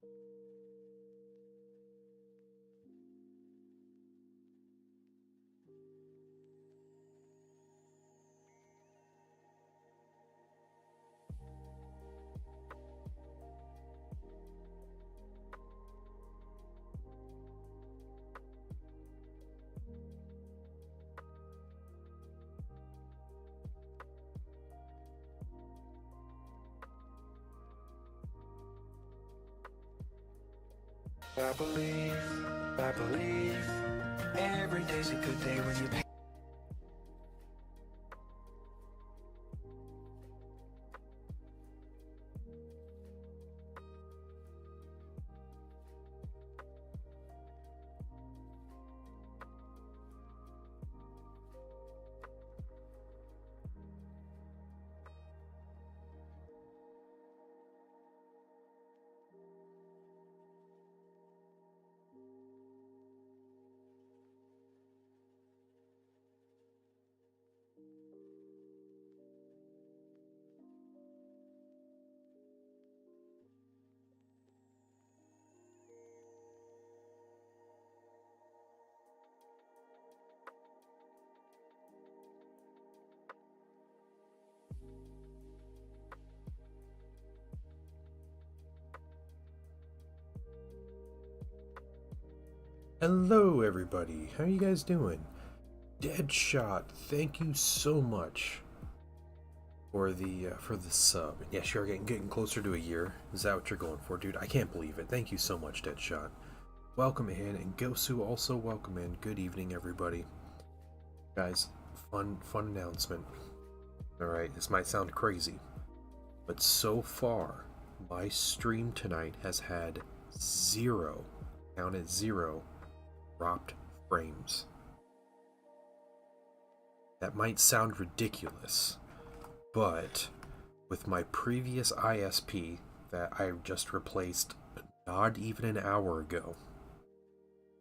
I believe, every day's a good day when you. Hello everybody, how you guys doing? Deadshot, thank you so much for the sub. And yes, you're getting closer to a year. Is that what you're going for, dude? I can't believe it. Thank you so much, Deadshot. Welcome in, and Gosu also welcome in. Good evening, everybody. Guys, fun announcement. Alright, this might sound crazy, but so far, my stream tonight has had zero, counted zero, dropped frames. That might sound ridiculous, but with my previous ISP that I just replaced not even an hour ago,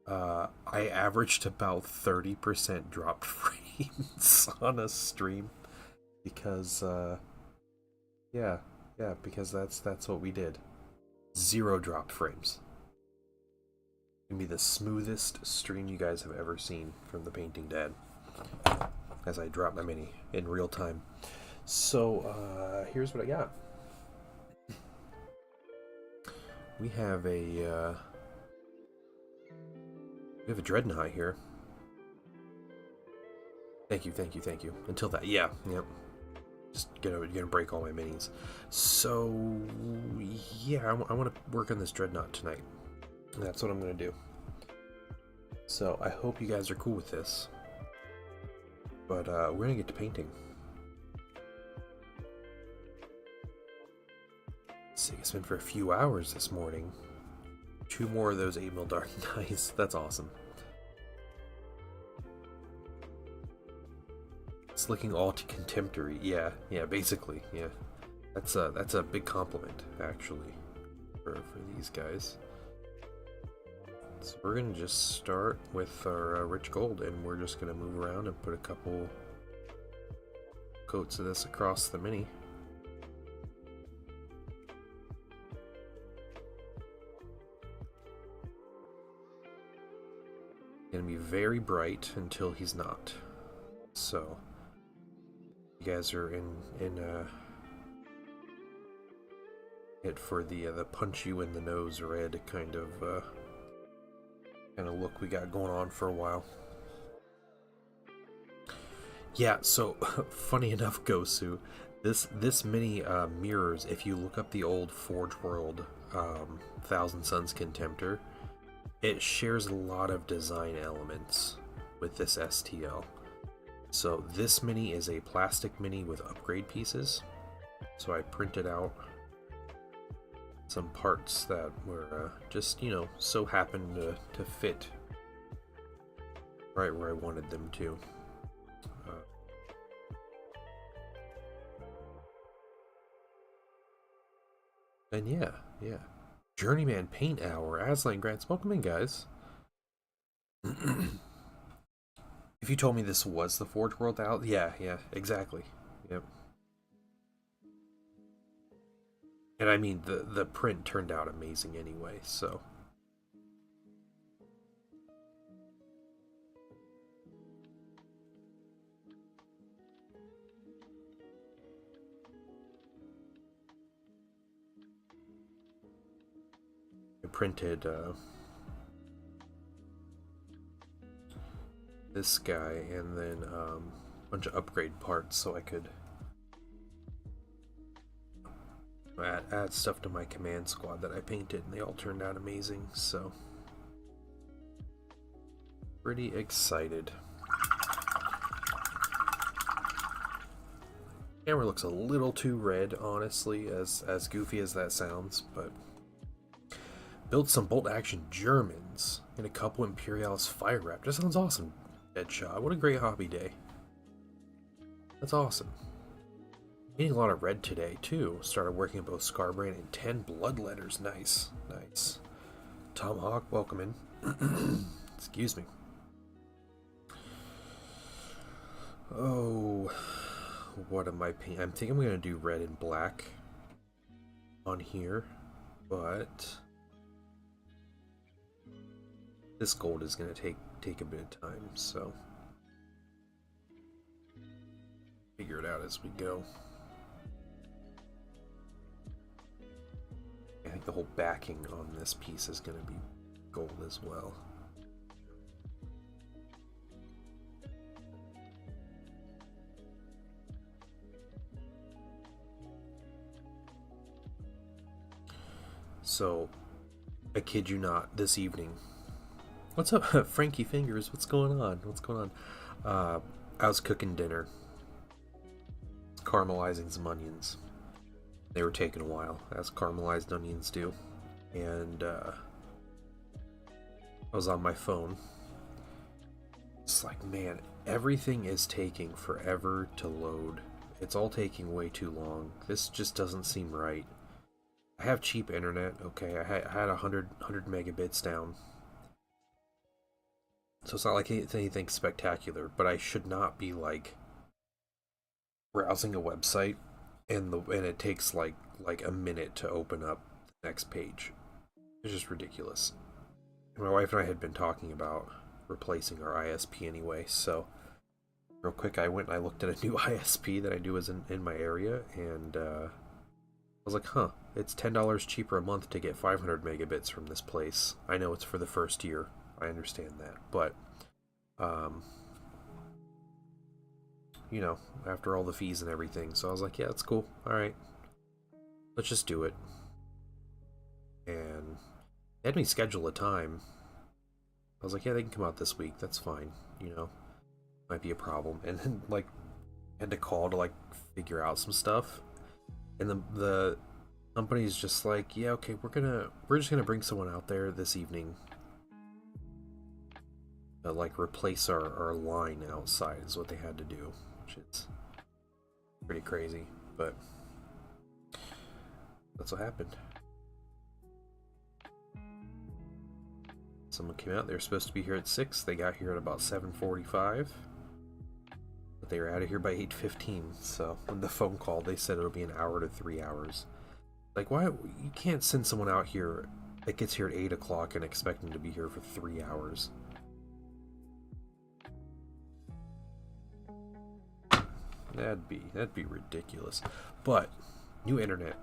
I averaged about 30% dropped frames on a stream because because that's what we did. Zero dropped frames. Gonna be the smoothest stream you guys have ever seen from the Painting Dad as I drop my mini in real time. So here's what I got. We have a Dreadnought here. Thank you. Until that, yep. Just gonna break all my minis. So yeah, I want to work on this Dreadnought tonight. That's what I'm gonna do. So I hope you guys are cool with this. But we're gonna get to painting. See, it's been for a few hours this morning. 2 more of those 8mm Dark Knights. That's awesome. It's looking all to contemporary. Yeah, basically, yeah. That's a big compliment, actually, for these guys. So we're gonna just start with our rich gold, and we're just gonna move around and put a couple coats of this across the mini. Gonna be very bright until he's not. So you guys are in it for the punch you in the nose red kind of look we got going on for a while. Yeah, so funny enough, Gosu, this mini mirrors, if you look up the old Forge World Thousand Suns Contemptor, it shares a lot of design elements with this STL. So this mini is a plastic mini with upgrade pieces. So I printed out some parts that were just, so happened to fit right where I wanted them to. And yeah. Journeyman Paint Hour, Aslan Grants, welcome in, guys. If you told me this was the Forge World out, yeah, exactly. Yep. And I mean, the print turned out amazing anyway, so. I printed this guy and then a bunch of upgrade parts so I could add stuff to my command squad that I painted, and they all turned out amazing, so pretty excited. Camera looks a little too red, honestly, as goofy as that sounds, but built some bolt action Germans and a couple Imperialis fire wrap. That sounds awesome, Deadshot. What a great hobby day. That's awesome. Getting a lot of red today, too. Started working both Scarbrand and 10 bloodletters. Nice, nice. Tomahawk, welcome in. Excuse me. Oh, what am I painting? I'm thinking I'm going to do red and black on here, but this gold is going to take a bit of time, so figure it out as we go. I think the whole backing on this piece is going to be gold as well. So, I kid you not, this evening. What's up, Frankie Fingers? What's going on? What's going on? I was cooking dinner, caramelizing some onions. They were taking a while, as caramelized onions do. And I was on my phone. It's like, man, everything is taking forever to load. It's all taking way too long. This just doesn't seem right. I have cheap internet, okay? I had 100 megabits down. So it's not like anything spectacular, but I should not be like browsing a website and it takes like a minute to open up the next page. It's just ridiculous. And my wife and I had been talking about replacing our ISP anyway, so real quick I went and I looked at a new ISP that I knew was in my area, and I was like, huh, it's $10 cheaper a month to get 500 megabits from this place. I know it's for the first year, I understand that, but you know, after all the fees and everything, so I was like, yeah, that's cool, alright, let's just do it. And they had me schedule a time. I was like, yeah, they can come out this week, that's fine, you know, might be a problem. And then like had to call to like figure out some stuff, and the company's just like, yeah, okay, we're just gonna bring someone out there this evening to like replace our line outside, is what they had to do, which is pretty crazy, but that's what happened. Someone came out, they were supposed to be here at 6, they got here at about 7:45, but they were out of here by 8:15, so when the phone called, they said it'll be an hour to 3 hours. Like, why? You can't send someone out here that gets here at 8 o'clock and expect them to be here for 3 hours. That'd be ridiculous. But new internet.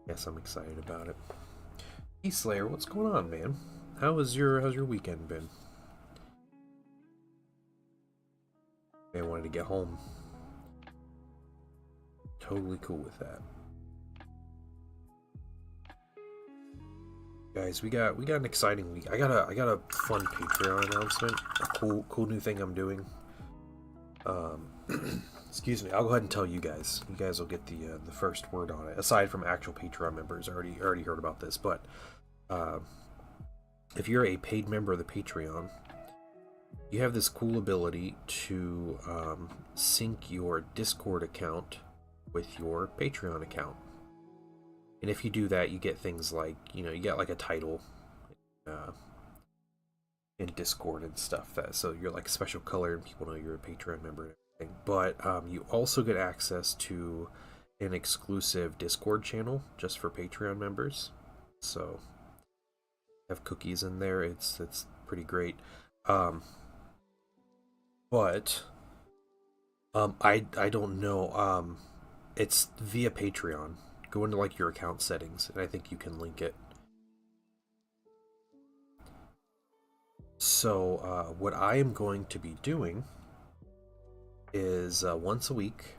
Yes, I'm excited about it. Peace Slayer, what's going on, man? How's your weekend been? I wanted to get home. Totally cool with that. Guys, we got an exciting week. I got a fun Patreon announcement. A cool new thing I'm doing. Excuse me. I'll go ahead and tell you guys. You guys will get the first word on it. Aside from actual Patreon members, I already heard about this. But if you're a paid member of the Patreon, you have this cool ability to sync your Discord account with your Patreon account. And if you do that, you get things like, you know, you get like a title in Discord and stuff. So you're like a special color and people know you're a Patreon member. But you also get access to an exclusive Discord channel just for Patreon members. So have cookies in there. It's pretty great. Um, but I don't know. It's via Patreon. Go into like your account settings, and I think you can link it. So what I am going to be doing is once a week,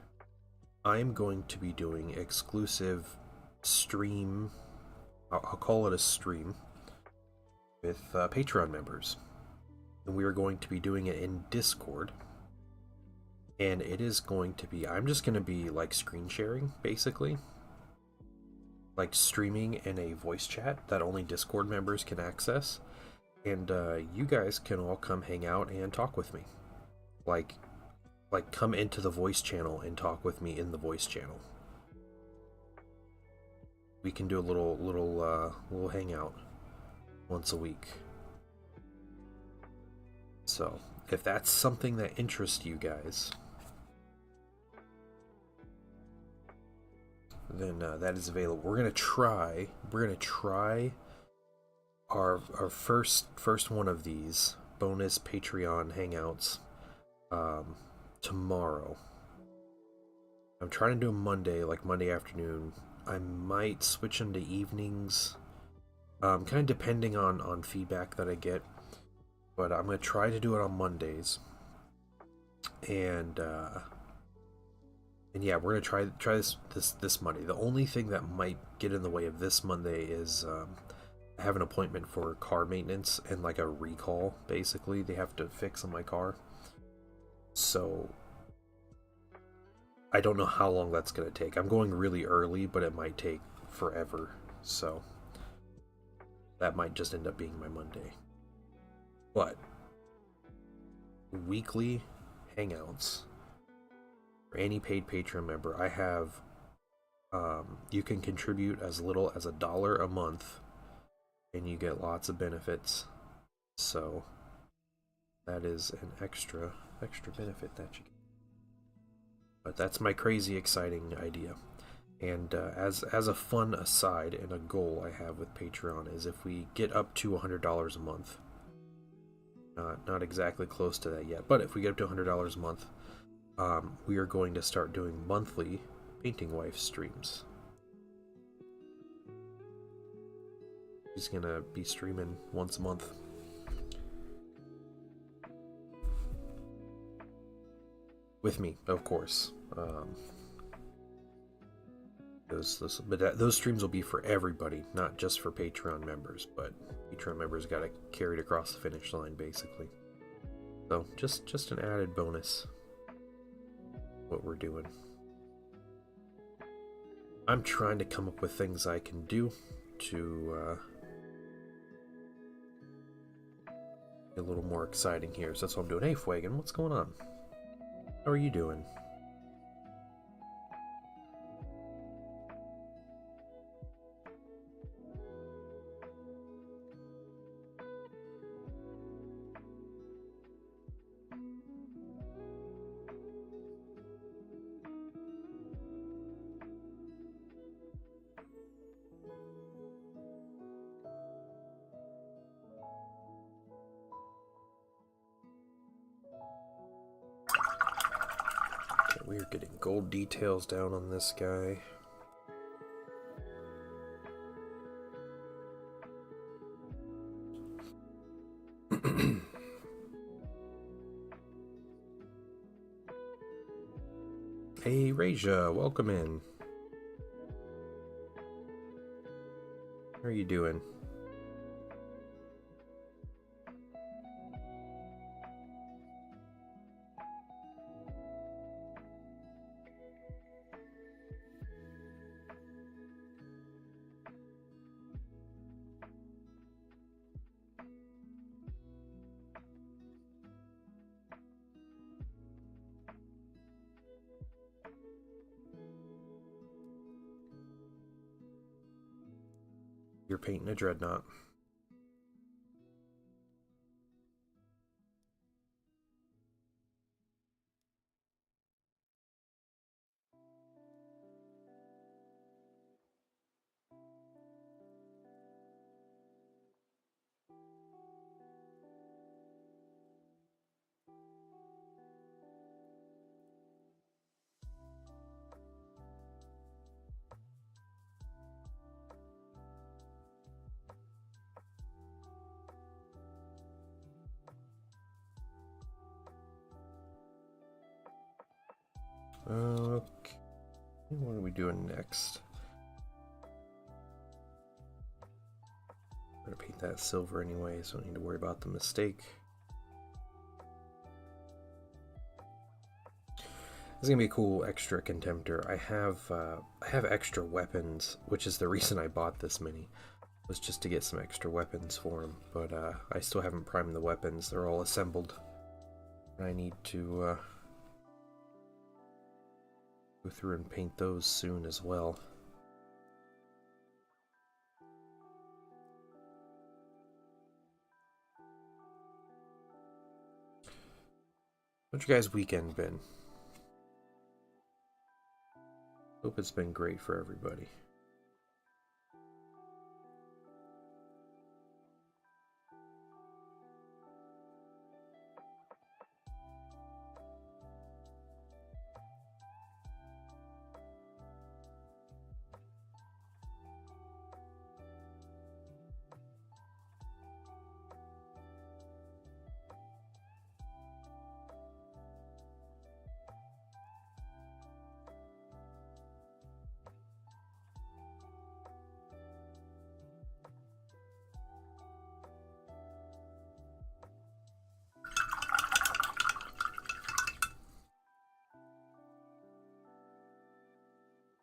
I am going to be doing exclusive stream. I'll call it a stream with Patreon members, and we are going to be doing it in Discord. And it is going to be, I'm just going to be like screen sharing, basically. Like streaming in a voice chat that only Discord members can access. And you guys can all come hang out and talk with me. Like come into the voice channel and talk with me in the voice channel. We can do a little hangout once a week. So, if that's something that interests you guys, then that is available. We're gonna try our first one of these bonus Patreon hangouts tomorrow. I'm trying to do a Monday, like Monday afternoon. I might switch into evenings, kind of depending on feedback that I get. But I'm gonna try to do it on Mondays, and yeah, we're gonna try this Monday. The only thing that might get in the way of this Monday is I have an appointment for car maintenance and like a recall. Basically, they have to fix on my car. So I don't know how long that's gonna take. I'm going really early, but it might take forever. So that might just end up being my Monday. But weekly hangouts for any paid Patreon member, I have you can contribute as little as $1 a month and you get lots of benefits. So that is an extra benefit that you get. But that's my crazy exciting idea. And as a fun aside and a goal I have with Patreon is if we get up to $100 a month, not exactly close to that yet, but if we get up to $100 a month, we are going to start doing monthly Painting Wife streams. She's gonna be streaming once a month. With me, of course. Those streams will be for everybody, not just for Patreon members, but Patreon members got to carry it across the finish line, basically. So, just an added bonus. What we're doing. I'm trying to come up with things I can do to get a little more exciting here. So that's what I'm doing. Hey, Fuegan, what's going on? How are you doing? We are getting gold details down on this guy. Hey, Raja, welcome in. How are you doing? You're painting a dreadnought. Okay. What are we doing next? I'm gonna paint that silver anyway, so I don't need to worry about the mistake. This is gonna be a cool extra contemptor. I have extra weapons, which is the reason I bought this mini. Was just to get some extra weapons for him, but I still haven't primed the weapons. They're all assembled. I need to go through and paint those soon as well. How's your guys' weekend been? Hope it's been great for everybody.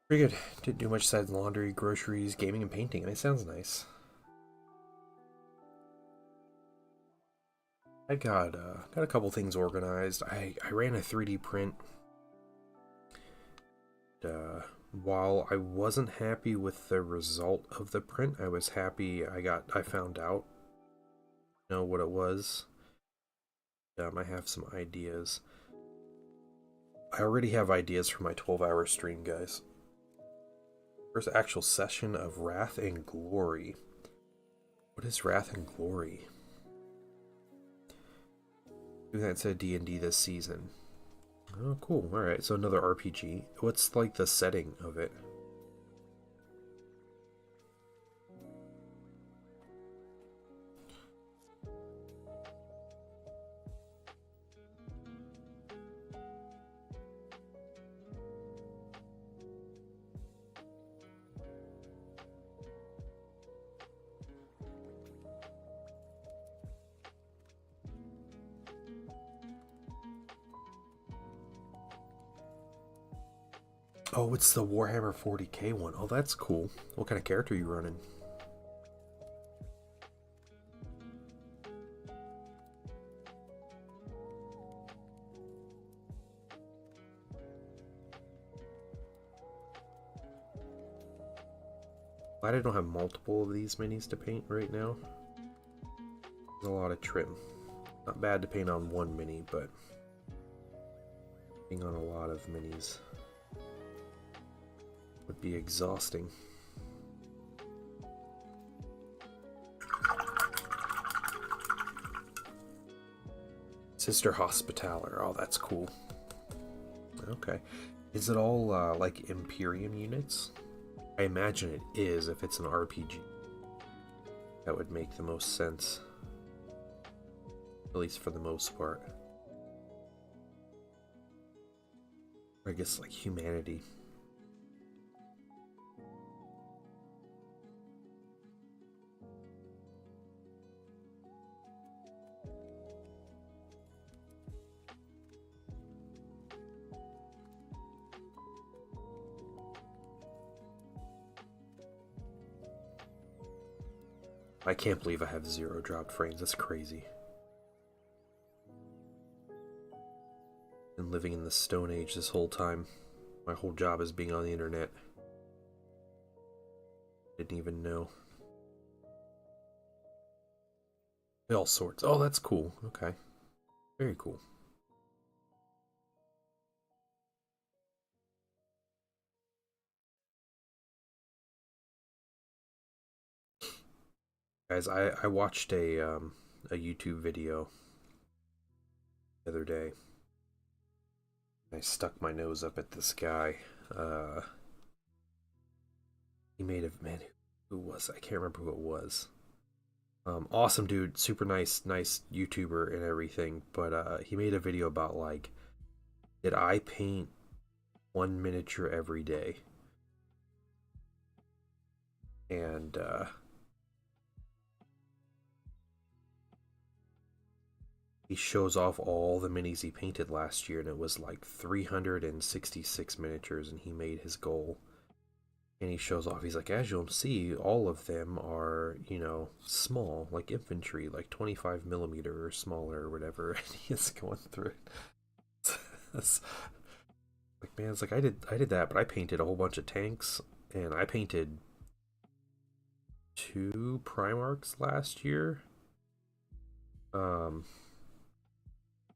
Pretty good. Didn't do much besides laundry, groceries, gaming, and painting, and it sounds nice. I got a couple things organized. I ran a 3D print. While I wasn't happy with the result of the print, I was happy I found out, what it was. I have some ideas. I already have ideas for my 12-hour stream, guys. First actual session of Wrath and Glory. What is Wrath and Glory? Do that instead of D&D this season. Oh, cool. Alright, so another RPG. What's, like, the setting of it? Oh, it's the Warhammer 40k one. Oh, that's cool. What kind of character are you running? Glad I don't have multiple of these minis to paint right now. There's a lot of trim. Not bad to paint on one mini, but being on a lot of minis would be exhausting. Sister Hospitaller. Oh, that's cool. Okay. Is it all like Imperium units? I imagine it is if it's an RPG. That would make the most sense. At least for the most part. Or I guess like humanity. I can't believe I have 0 dropped frames. That's crazy. Been living in the Stone Age this whole time. My whole job is being on the internet. Didn't even know. All sorts. Oh, that's cool. Okay. Very cool. Guys, I watched a YouTube video the other day. I stuck my nose up at this guy. He made a man. Who was I can't remember who it was. Awesome dude, super nice YouTuber and everything. But he made a video about like, did I paint one miniature every day. And he shows off all the minis he painted last year, and it was like 366 miniatures, and he made his goal. And he shows off, he's like, as you'll see, all of them are, you know, small, like infantry, like 25 millimeter or smaller or whatever. And he's going through it. It's like, man, it's like I did that, but I painted a whole bunch of tanks, and I painted 2 Primarchs last year.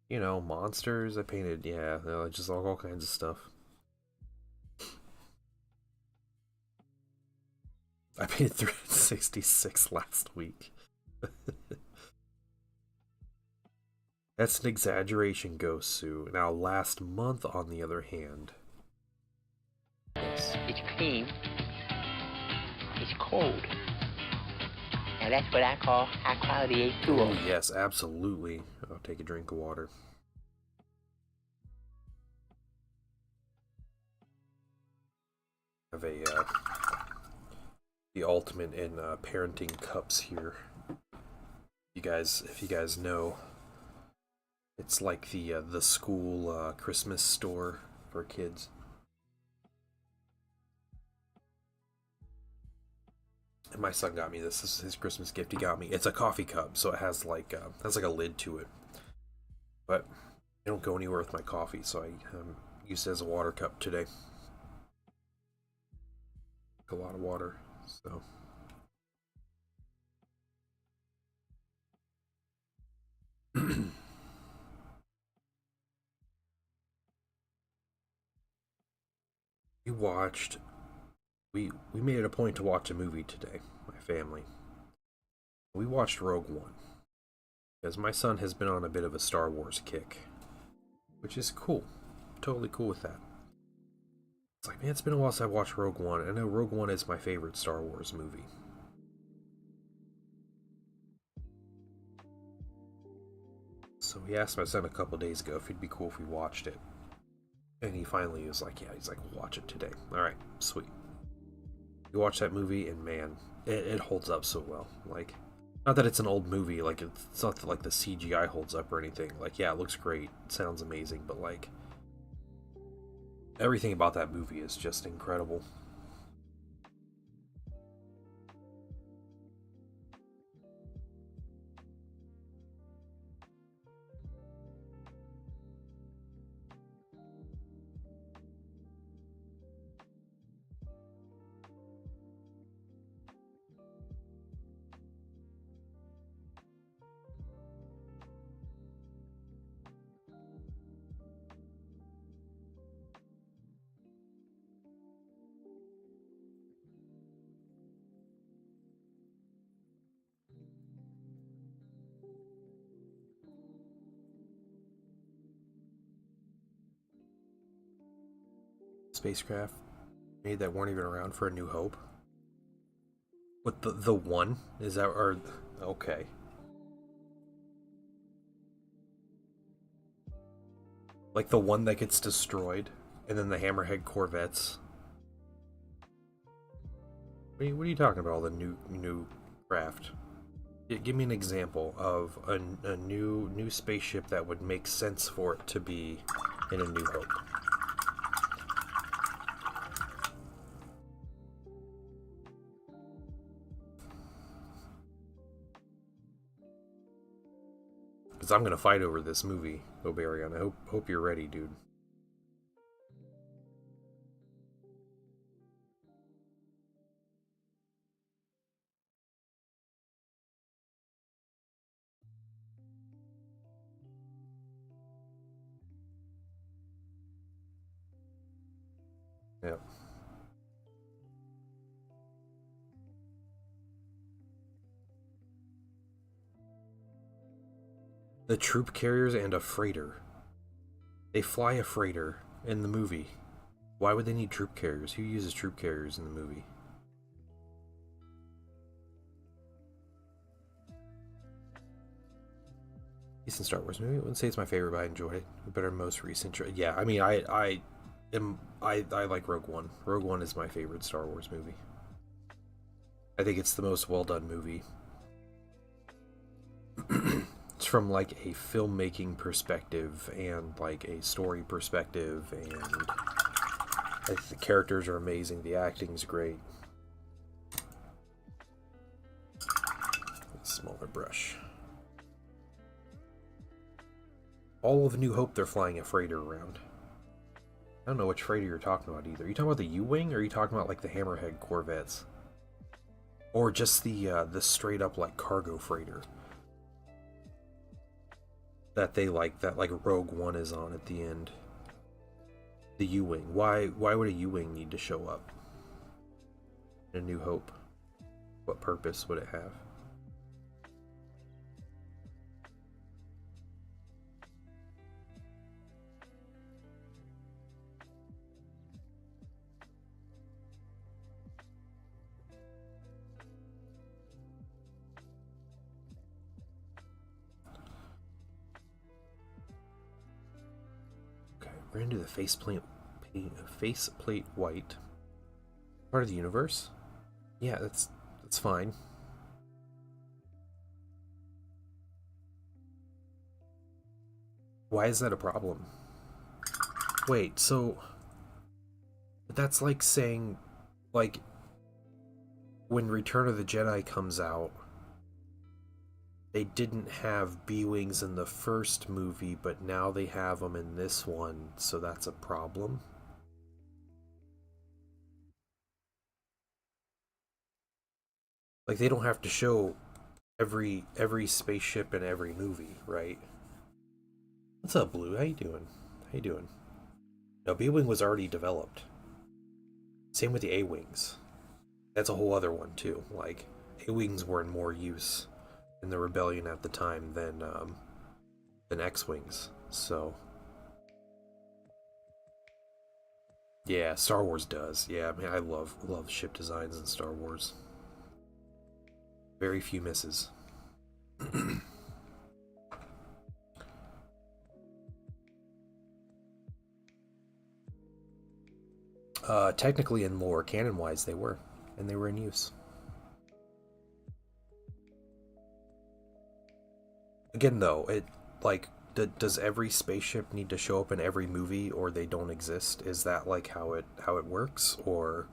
You know, monsters. I painted, yeah, just all kinds of stuff. I painted 366 last week. That's an exaggeration, Ghost Sue. Now, last month, on the other hand. Yes. It's clean. It's cold. Now that's what I call high quality H2O. Oh, yes, absolutely. I'll take a drink of water. I have the ultimate in parenting cups here. If you guys know, it's like the school Christmas store for kids. And my son got me this. This is his Christmas gift. He got me. It's a coffee cup, so it has like a lid to it. But I don't go anywhere with my coffee, so I use it as a water cup today. A lot of water, so. We made it a point to watch a movie today, my family. We watched Rogue One, because my son has been on a bit of a Star Wars kick, which is cool. Totally cool with that. It's like, man, it's been a while since I watched Rogue One. I know Rogue One is my favorite Star Wars movie. So he asked my son a couple days ago if it'd be cool if we watched it. And he finally was like, yeah, he's like, we'll watch it today. Alright, sweet. You watch that movie, and man, it holds up so well. Like, not that it's an old movie, like, it's not like the CGI holds up or anything. Like, yeah, it looks great, it sounds amazing, but like, everything about that movie is just incredible. Spacecraft made that weren't even around for A New Hope. What, the one? Is that, or, okay. Like the one that gets destroyed, and then the Hammerhead Corvettes. What are you talking about, all the new craft? Give me an example of a new spaceship that would make sense for it to be in A New Hope. Because I'm gonna fight over this movie, Obarion. I hope you're ready, dude. Yep. The troop carriers and a freighter. They fly a freighter in the movie. Why would they need troop carriers? Who uses troop carriers in the movie? Decent Star Wars movie. I wouldn't say it's my favorite, but I enjoyed it. Better than most recent. Yeah, I mean, I I like Rogue One. Rogue One is my favorite Star Wars movie. I think it's the most well done movie. It's from like a filmmaking perspective and like a story perspective, and the characters are amazing. The acting's great. Smaller brush. All of New Hope, they're flying a freighter around. I don't know which freighter you're talking about either. Are you talking about the U-Wing, or are you talking about like the Hammerhead Corvettes? Or just the straight up like cargo freighter that they like, that like Rogue One is on at the end? The U-Wing. Why would a U-Wing need to show up in A New Hope? What purpose would it have? We're into the faceplate white. Part of the universe? Yeah, that's fine. Why is that a problem? Wait, so that's like saying, like, when Return of the Jedi comes out, they didn't have B-Wings in the first movie, but now they have them in this one, so that's a problem? Like, they don't have to show every spaceship in every movie, right? What's up, Blue? How you doing? How you doing? No, B-Wing was already developed. Same with the A-Wings. That's a whole other one, too. Like, A-Wings were in more use in the Rebellion at the time than X-Wings. So, yeah, Star Wars does. Yeah, I mean, I love ship designs in Star Wars. Very few misses. Technically, in lore, canon-wise, they were, and they were in use. Again, though, it like does every spaceship need to show up in every movie, or they don't exist? Is that like how it works, or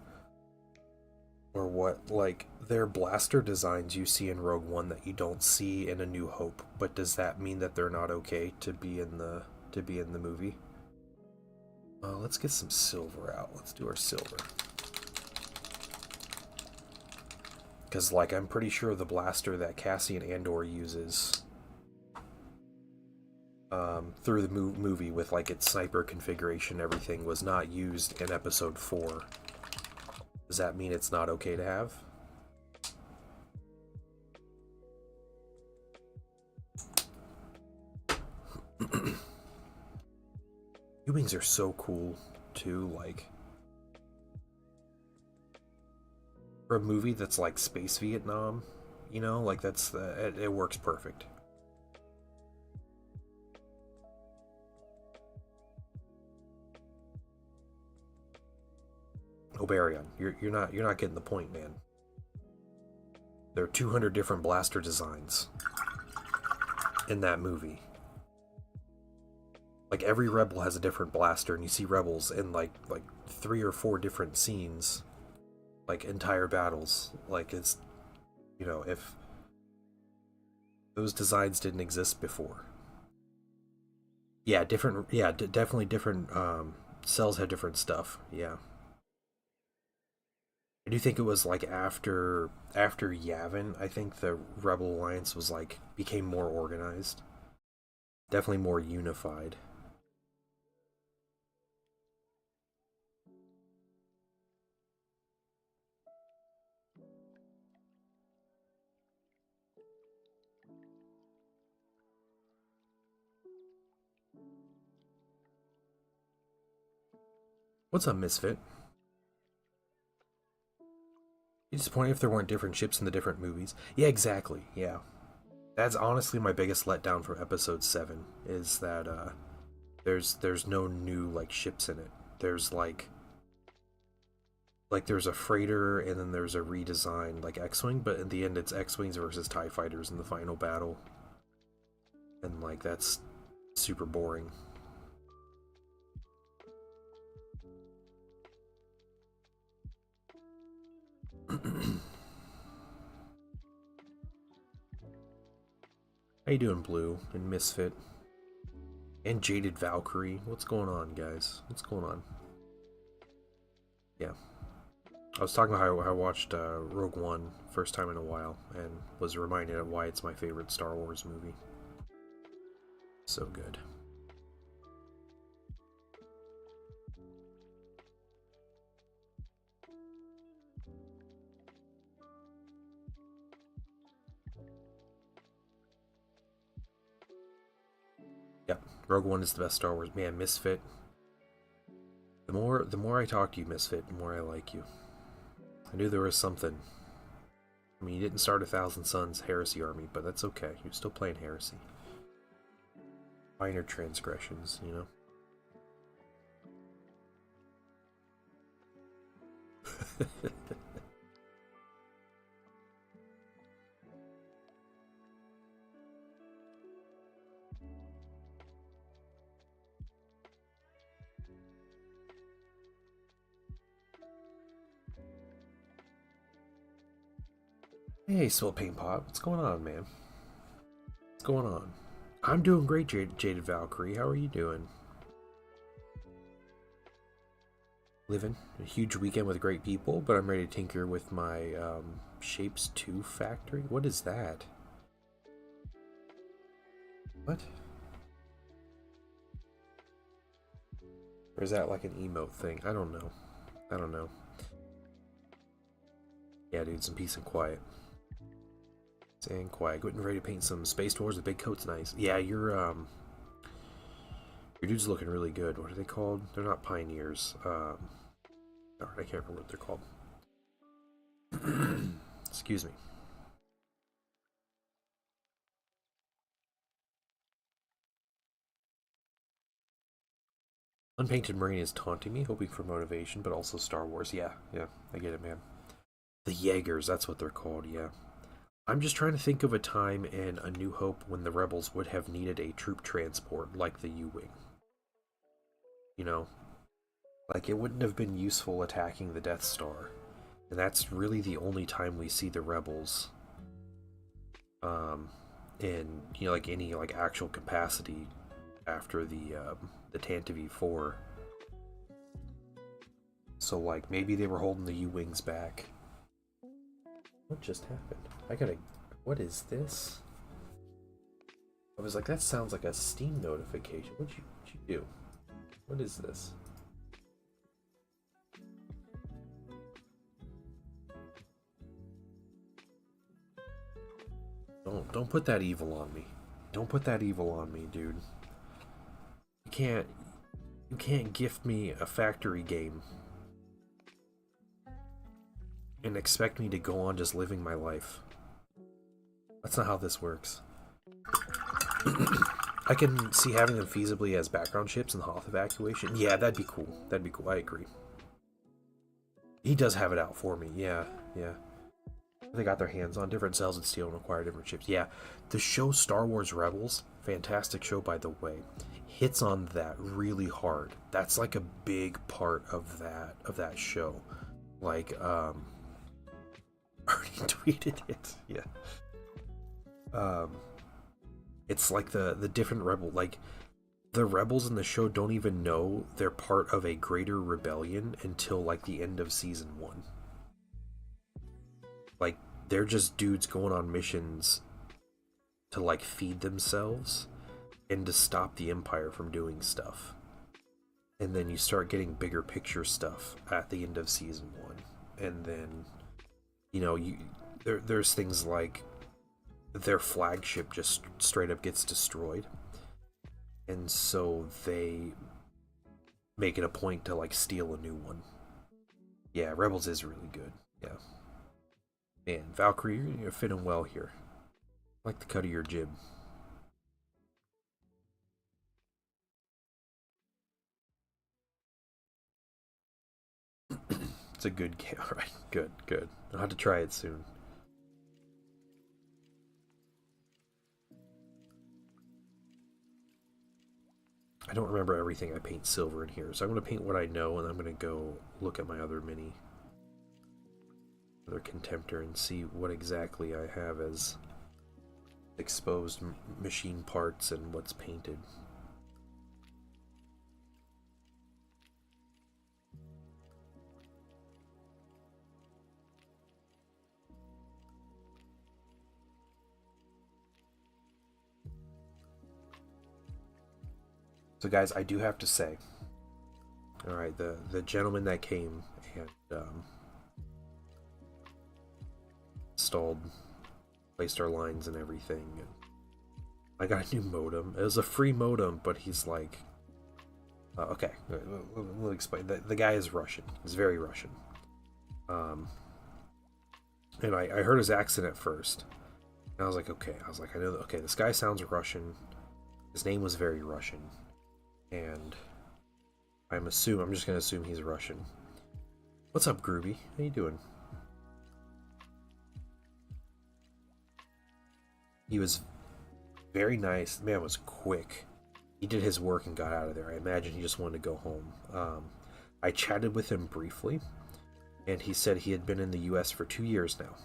what? Like, their blaster designs you see in Rogue One that you don't see in A New Hope, but does that mean that they're not okay to be in the movie? Let's get some silver out. Let's do our silver. Because, like, I'm pretty sure the blaster that Cassian Andor uses through the movie with, like, its sniper configuration and everything was not used in Episode 4. Does that mean it's not okay to have? U-Wings are so cool, too, like, for a movie that's like Space Vietnam, you know, like, it works perfect. Oberion, you're not getting the point, man. There are 200 different blaster designs in that movie. Like, every rebel has a different blaster, and you see rebels in like 3 or 4 different scenes, like entire battles. Like, it's, you know, if those designs didn't exist before. Yeah, different. Yeah, definitely different. Cells have different stuff. Yeah. I do think it was like after Yavin, I think the Rebel Alliance was like became more organized, definitely more unified. What's up, Misfit? You disappointed if there weren't different ships in the different movies? Yeah, exactly. Yeah, that's honestly my biggest letdown from Episode 7 is that there's no new like ships in it. there's like there's a freighter and then there's a redesigned like X-wing, but in the end it's X-wings versus TIE fighters in the final battle, and like that's super boring. How you doing, Blue and Misfit and Jaded Valkyrie? What's going on, guys? What's going on? Yeah, I was talking about how I watched Rogue One first time in a while and was reminded of why it's my favorite Star Wars movie. So good. Yep, Rogue One is the best Star Wars. Man, Misfit. The more I talk to you, Misfit, the more I like you. I knew there was something. I mean, you didn't start 1,000 Suns Heresy Army, but that's okay. You're still playing Heresy. Minor transgressions, you know? Hey, Soul Paint Pop. What's going on, man? What's going on? I'm doing great, Jaded Valkyrie. How are you doing? Living a huge weekend with great people, but I'm ready to tinker with my Shapes 2 factory. What is that? What? Or is that like an emote thing? I don't know. I don't know. Yeah, dude, some peace and quiet. And quiet. Getting ready to paint some Space Wars. The big coat's nice. Yeah, your dude's looking really good. What are they called? They're not pioneers. Darn, I can't remember what they're called. Excuse me. Unpainted Marine is taunting me, hoping for motivation, but also Star Wars. Yeah, I get it, man. The Jaegers, that's what they're called, yeah. I'm just trying to think of a time in A New Hope when the Rebels would have needed a troop transport like the U-Wing. You know? Like, it wouldn't have been useful attacking the Death Star. And that's really the only time we see the Rebels in, you know, like any like actual capacity after the Tantive 4. So like maybe they were holding the U-Wings back. What just happened? What is this? I was like, that sounds like a Steam notification. What'd you do? What is this? Don't put that evil on me. Don't put that evil on me, dude. You can't gift me a factory game and expect me to go on just living my life. That's not how this works. I can see having them feasibly as background ships in the Hoth evacuation. Yeah, that'd be cool. That'd be cool. I agree. He does have it out for me. Yeah. They got their hands on different cells and steel and acquire different ships. Yeah, the show Star Wars Rebels, fantastic show by the way, hits on that really hard. That's like a big part of that show. Like, already tweeted it. Yeah. It's like the different rebel, like the rebels in the show don't even know they're part of a greater rebellion until like the end of season 1. Like, they're just dudes going on missions to like feed themselves and to stop the Empire from doing stuff. And then you start getting bigger picture stuff at the end of season 1. And then, you know, there's things like their flagship just straight up gets destroyed. And so they make it a point to like steal a new one. Yeah, Rebels is really good. Yeah. Man, Valkyrie, you're fitting well here. I like the cut of your jib. It's a good game. Alright, good, good. I'll have to try it soon. I don't remember everything I paint silver in here, so I'm going to paint what I know, and I'm going to go look at my other other contemptor, and see what exactly I have as exposed machine parts and what's painted. So guys, I do have to say, all right, the gentleman that came and installed, placed our lines and everything, and I got a new modem. It was a free modem, but he's like, okay, we'll explain. The guy is Russian. He's very Russian. And I heard his accent at first, and I was like, okay. I was like, I know. Okay, this guy sounds Russian. His name was very Russian. And I'm just gonna assume he's Russian. What's up, Groovy? How you doing? He was very nice. The man was quick. He did his work and got out of there. I imagine he just wanted to go home. I chatted with him briefly, and he said he had been in the US for 2 years now.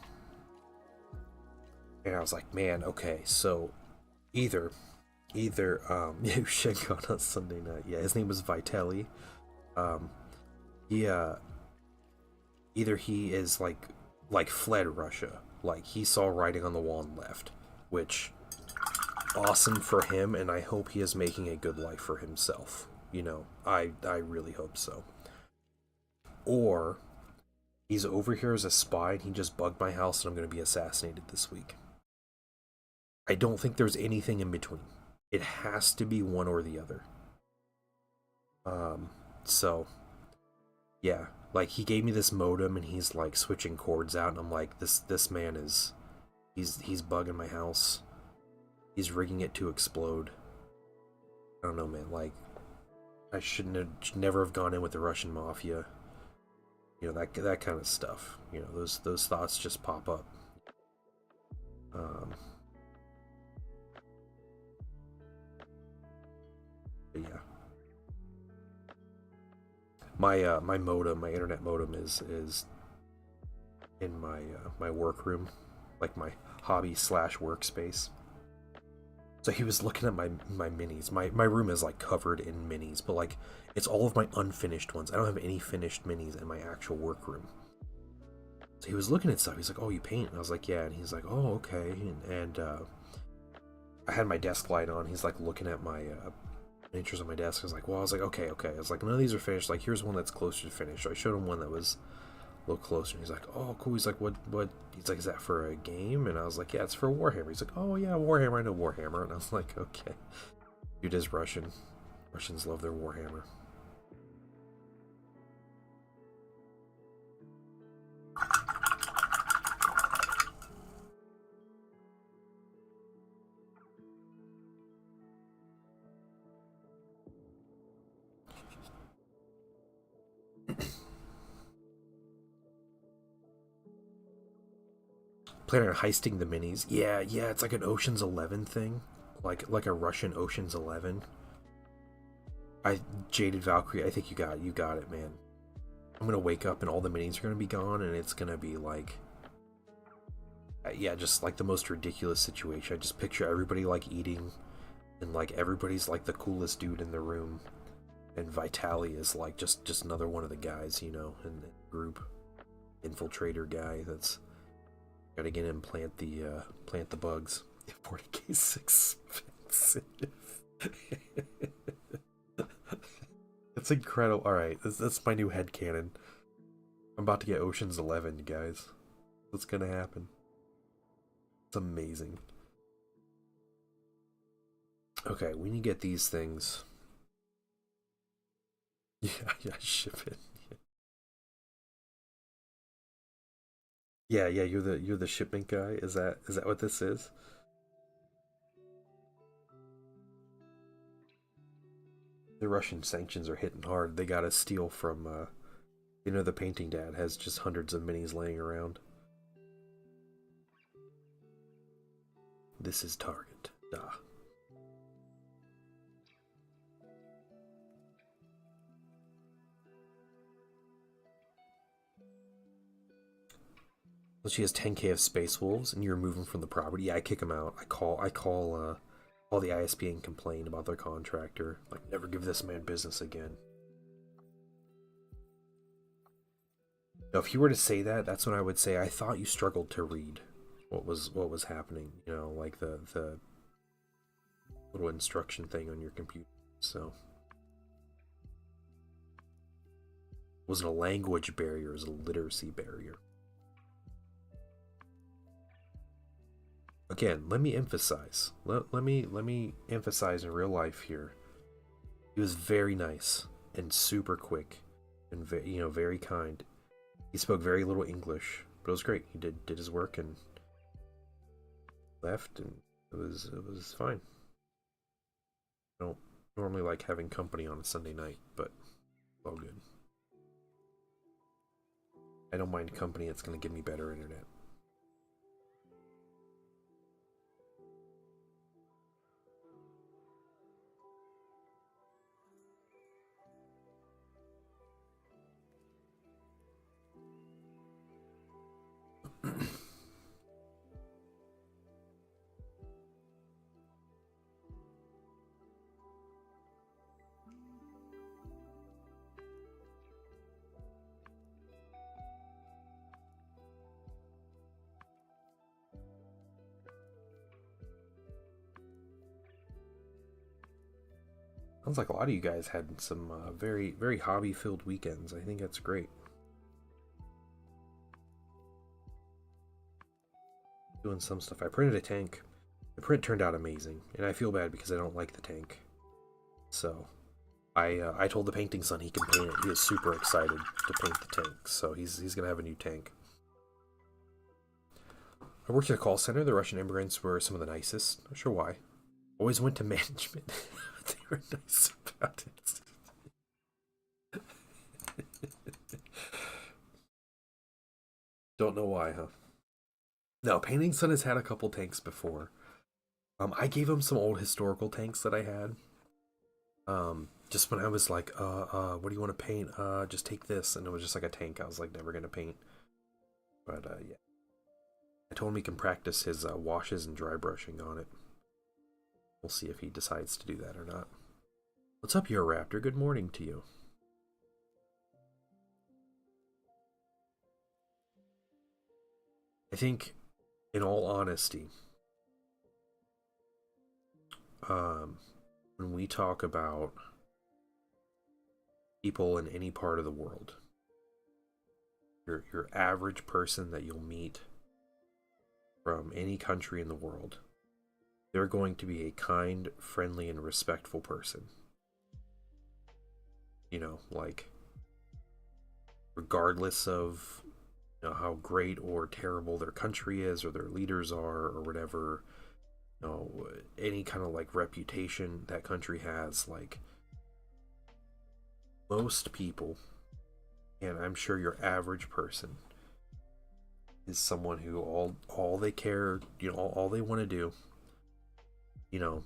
And I was like, man, okay, so either yeah, Shengon on Sunday night. Yeah, his name was Vitaly. Either he is like fled Russia, like he saw writing on the wall and left, which awesome for him, and I hope he is making a good life for himself. You know, I really hope so. Or he's over here as a spy and he just bugged my house and I'm going to be assassinated this week. I don't think there's anything in between. It has to be one or the other. So yeah, like he gave me this modem and he's like switching cords out, and I'm like, this man is he's bugging my house. He's rigging it to explode. I don't know, man. Like, I should never have gone in with the Russian mafia. You know, that kind of stuff. You know, those thoughts just pop up. But yeah. My modem, my internet modem is in my workroom, like my hobby / workspace. So he was looking at my minis. My room is like covered in minis, but like it's all of my unfinished ones. I don't have any finished minis in my actual workroom. So he was looking at stuff. He's like, "Oh, you paint?" And I was like, "Yeah." And he's like, "Oh, okay." And I had my desk light on. He's like looking at my miniatures on my desk. I was like, "Well," I was like, "Okay." I was like, "None of these are finished. Like, here's one that's closer to finished." So I showed him one that was a little closer. And he's like, "Oh, cool." He's like, "What?" He's like, "Is that for a game?" And I was like, "Yeah, it's for Warhammer." He's like, "Oh yeah, Warhammer. I know Warhammer." And I was like, "Okay." Dude is Russian. Russians love their Warhammer. Planning on heisting the minis. Yeah, it's like an Ocean's 11 thing. Like a Russian Ocean's 11. Jaded Valkyrie, I think you got it, man. I'm gonna wake up and all the minis are gonna be gone, and it's gonna be like, yeah, just like the most ridiculous situation. I just picture everybody like eating, and like everybody's like the coolest dude in the room, and Vitaly is like just another one of the guys, you know, in the group, infiltrator guy that's gotta get in and plant the bugs. 40k is expensive. That's incredible. Alright, that's my new headcanon. I'm about to get Ocean's 11, guys. What's gonna happen? It's amazing. Okay, we need to get these things. Yeah, ship it. Yeah, you're the shipment guy. Is that what this is? The Russian sanctions are hitting hard. They gotta steal from You know, the painting dad has just hundreds of minis laying around. This is Target. Ah. Well, she has 10K of Space Wolves, and you remove them from the property. Yeah, I kick them out. I call the ISP and complain about their contractor. Like, never give this man business again. Now, if you were to say that, that's when I would say I thought you struggled to read what was happening. You know, like the little instruction thing on your computer. So it wasn't a language barrier; it was a literacy barrier. Again, let me emphasize. Let me emphasize in real life here. He was very nice and super quick, and very kind. He spoke very little English, but it was great. He did his work and left, and it was fine. I don't normally like having company on a Sunday night, but all good. I don't mind company that's going to give me better internet. Sounds like a lot of you guys had some very, very hobby-filled weekends. I think that's great. Doing some stuff. I printed a tank. The print turned out amazing, and I feel bad because I don't like the tank. So, I told the painting son he can paint it. He is super excited to paint the tank, so he's gonna have a new tank. I worked at a call center. The Russian immigrants were some of the nicest. Not sure why. Always went to management. They were nice about it. Don't know why, huh? No, Painting Son has had a couple tanks before. I gave him some old historical tanks that I had. Just when I was like, what do you want to paint? Just take this, and it was just like a tank. I was like, never gonna paint. But yeah, I told him he can practice his washes and dry brushing on it. We'll see if he decides to do that or not. What's up, Raptor? Good morning to you. I think, in all honesty, when we talk about people in any part of the world, your average person that you'll meet from any country in the world, they're going to be a kind, friendly, and respectful person. You know, like, regardless of how great or terrible their country is or their leaders are or whatever, any kind of like reputation that country has, like, most people, and I'm sure your average person, is someone who all they care, all they want to do,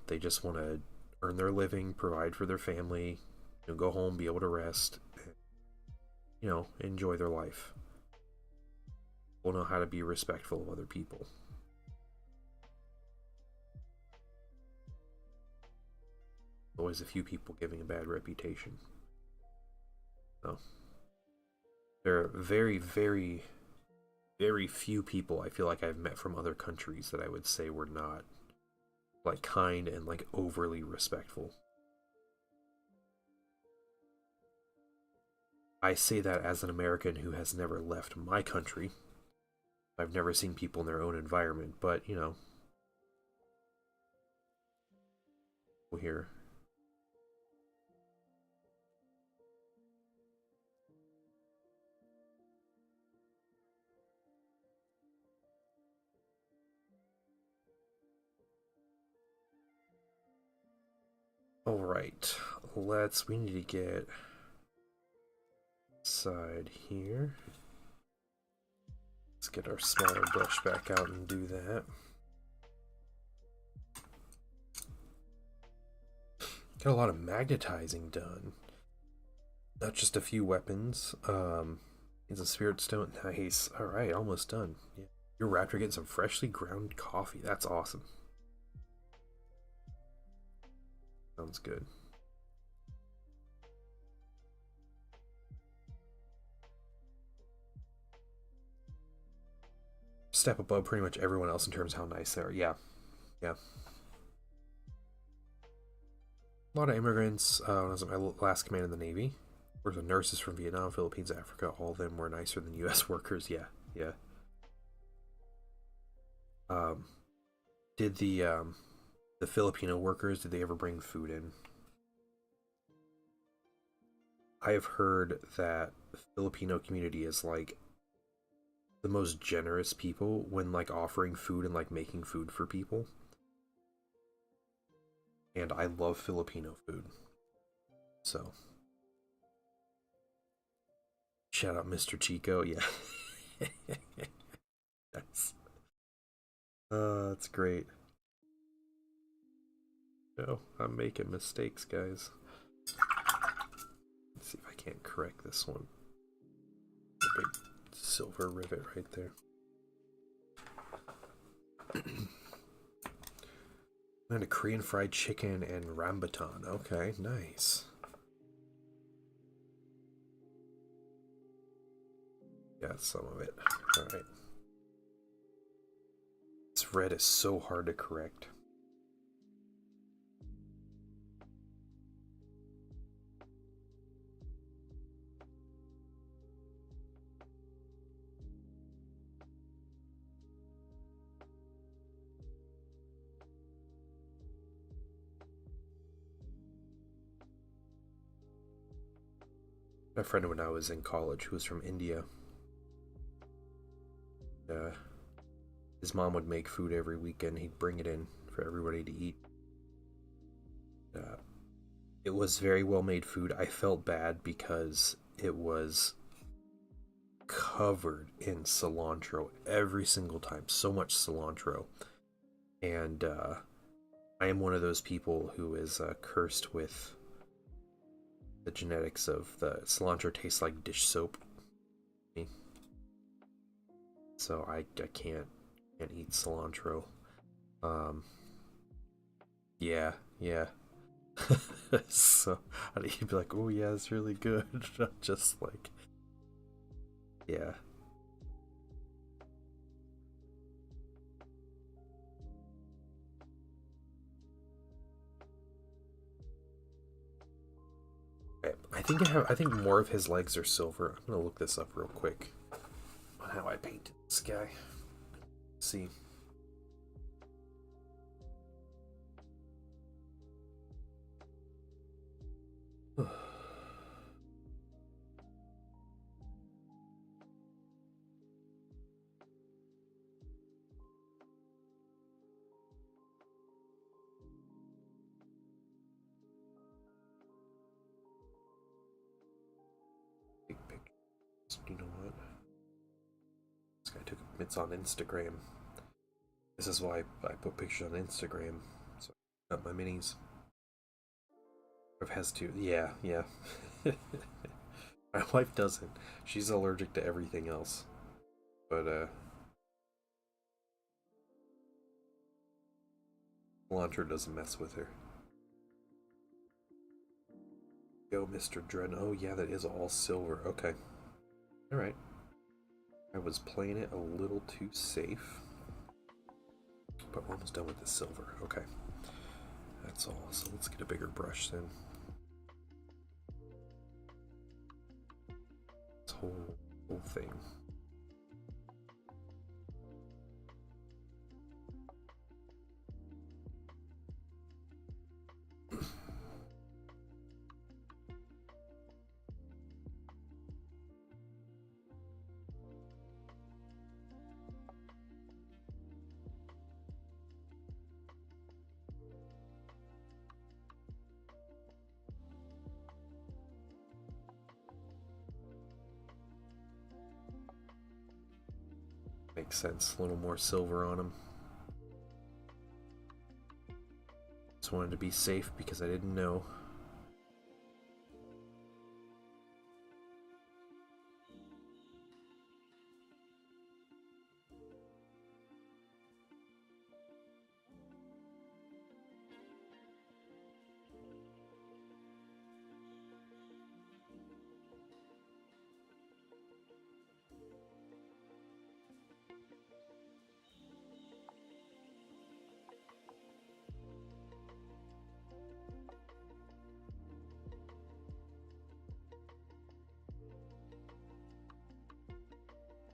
they just want to earn their living, provide for their family, go home, be able to rest, enjoy their life. Will know how to be respectful of other people. Always a few people giving a bad reputation. So there are very, very, very few people I feel like I've met from other countries that I would say were not like kind and like overly respectful. I say that as an American who has never left my country. I've never seen people in their own environment, but here. All right, we need to get side here. Let's get our smaller brush back out and do that. Got a lot of magnetizing done. Not just a few weapons. It's a spirit stone. Nice. Alright, almost done. Yeah. Your raptor getting some freshly ground coffee. That's awesome. Sounds good. Step above pretty much everyone else in terms of how nice they are. Yeah. Yeah. A lot of immigrants. When I was at my last command in the Navy, there were nurses from Vietnam, Philippines, Africa. All of them were nicer than U.S. workers. Yeah, yeah. Did the Filipino workers, did they ever bring food in? I have heard that the Filipino community is like the most generous people when like offering food and like making food for people. And I love Filipino food. So shout out Mr. Chico, yeah. That's great. Oh, I'm making mistakes, guys. Let's see if I can't correct this one. A big silver rivet right there. And a Korean fried chicken and rambutan. Okay, nice. Got some of it. Alright. This red is so hard to correct. My friend when I was in college who was from India. His mom would make food every weekend. He'd bring it in for everybody to eat. It was very well made food. I felt bad because it was covered in cilantro every single time. So much cilantro. And I am one of those people who is cursed with the genetics of the cilantro tastes like dish soap. So I can't eat cilantro. Yeah. So you'd be like, oh yeah, it's really good. Just like, yeah. I think more of his legs are silver. I'm gonna look this up real quick on how I painted this guy. Let's see. Big pictures. You know what? This guy took it's on Instagram. This is why I put pictures on Instagram. So I got my minis. Or has to. Yeah. My wife doesn't. She's allergic to everything else. But cilantro doesn't mess with her. Go, Mr. Dren. Oh yeah, that is all silver. Okay. Alright. I was playing it a little too safe. But we're almost done with the silver. Okay. That's all. So let's get a bigger brush then. This whole thing. makes sense. A little more silver on them. Just wanted to be safe because I didn't know.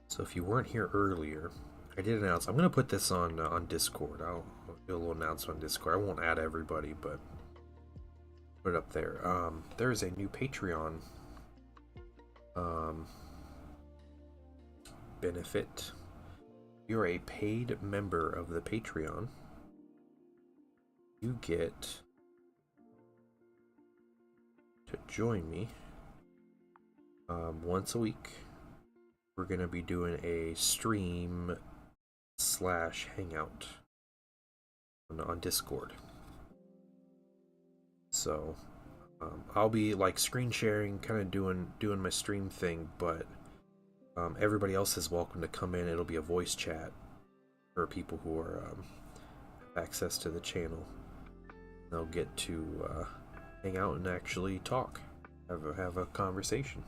So if you weren't here earlier, I did announce. I'm going to put this on Discord. I'll do a little announcement on Discord. I won't add everybody, but put it up there. There is a new Patreon benefit. If you're a paid member of the Patreon, you get to join me once a week. We're going to be doing a stream / hangout on Discord. So I'll be like screen sharing, kind of doing my stream thing, but everybody else is welcome to come in. It'll be a voice chat for people who are have access to the channel. They'll get to hang out and actually talk, have a conversation.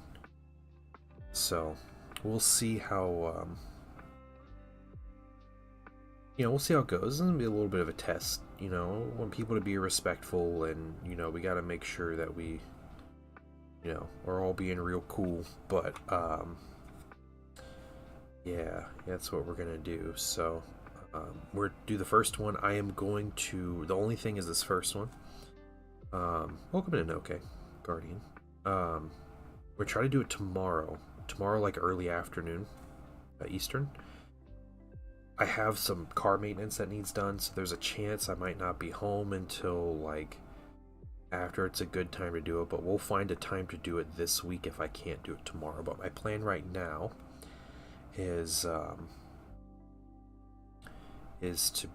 So we'll see how we'll see how it goes. It's gonna be a little bit of a test. Want people to be respectful, and we got to make sure that we are all being real cool. But yeah, that's what we're gonna do. So we're do the first one. I am going to. The only thing is this first one. Welcome in, okay, Guardian. We're trying to do it tomorrow. Tomorrow, like early afternoon, Eastern. I have some car maintenance that needs done, so there's a chance I might not be home until like after it's a good time to do it, but we'll find a time to do it this week if I can't do it tomorrow. But my plan right now is to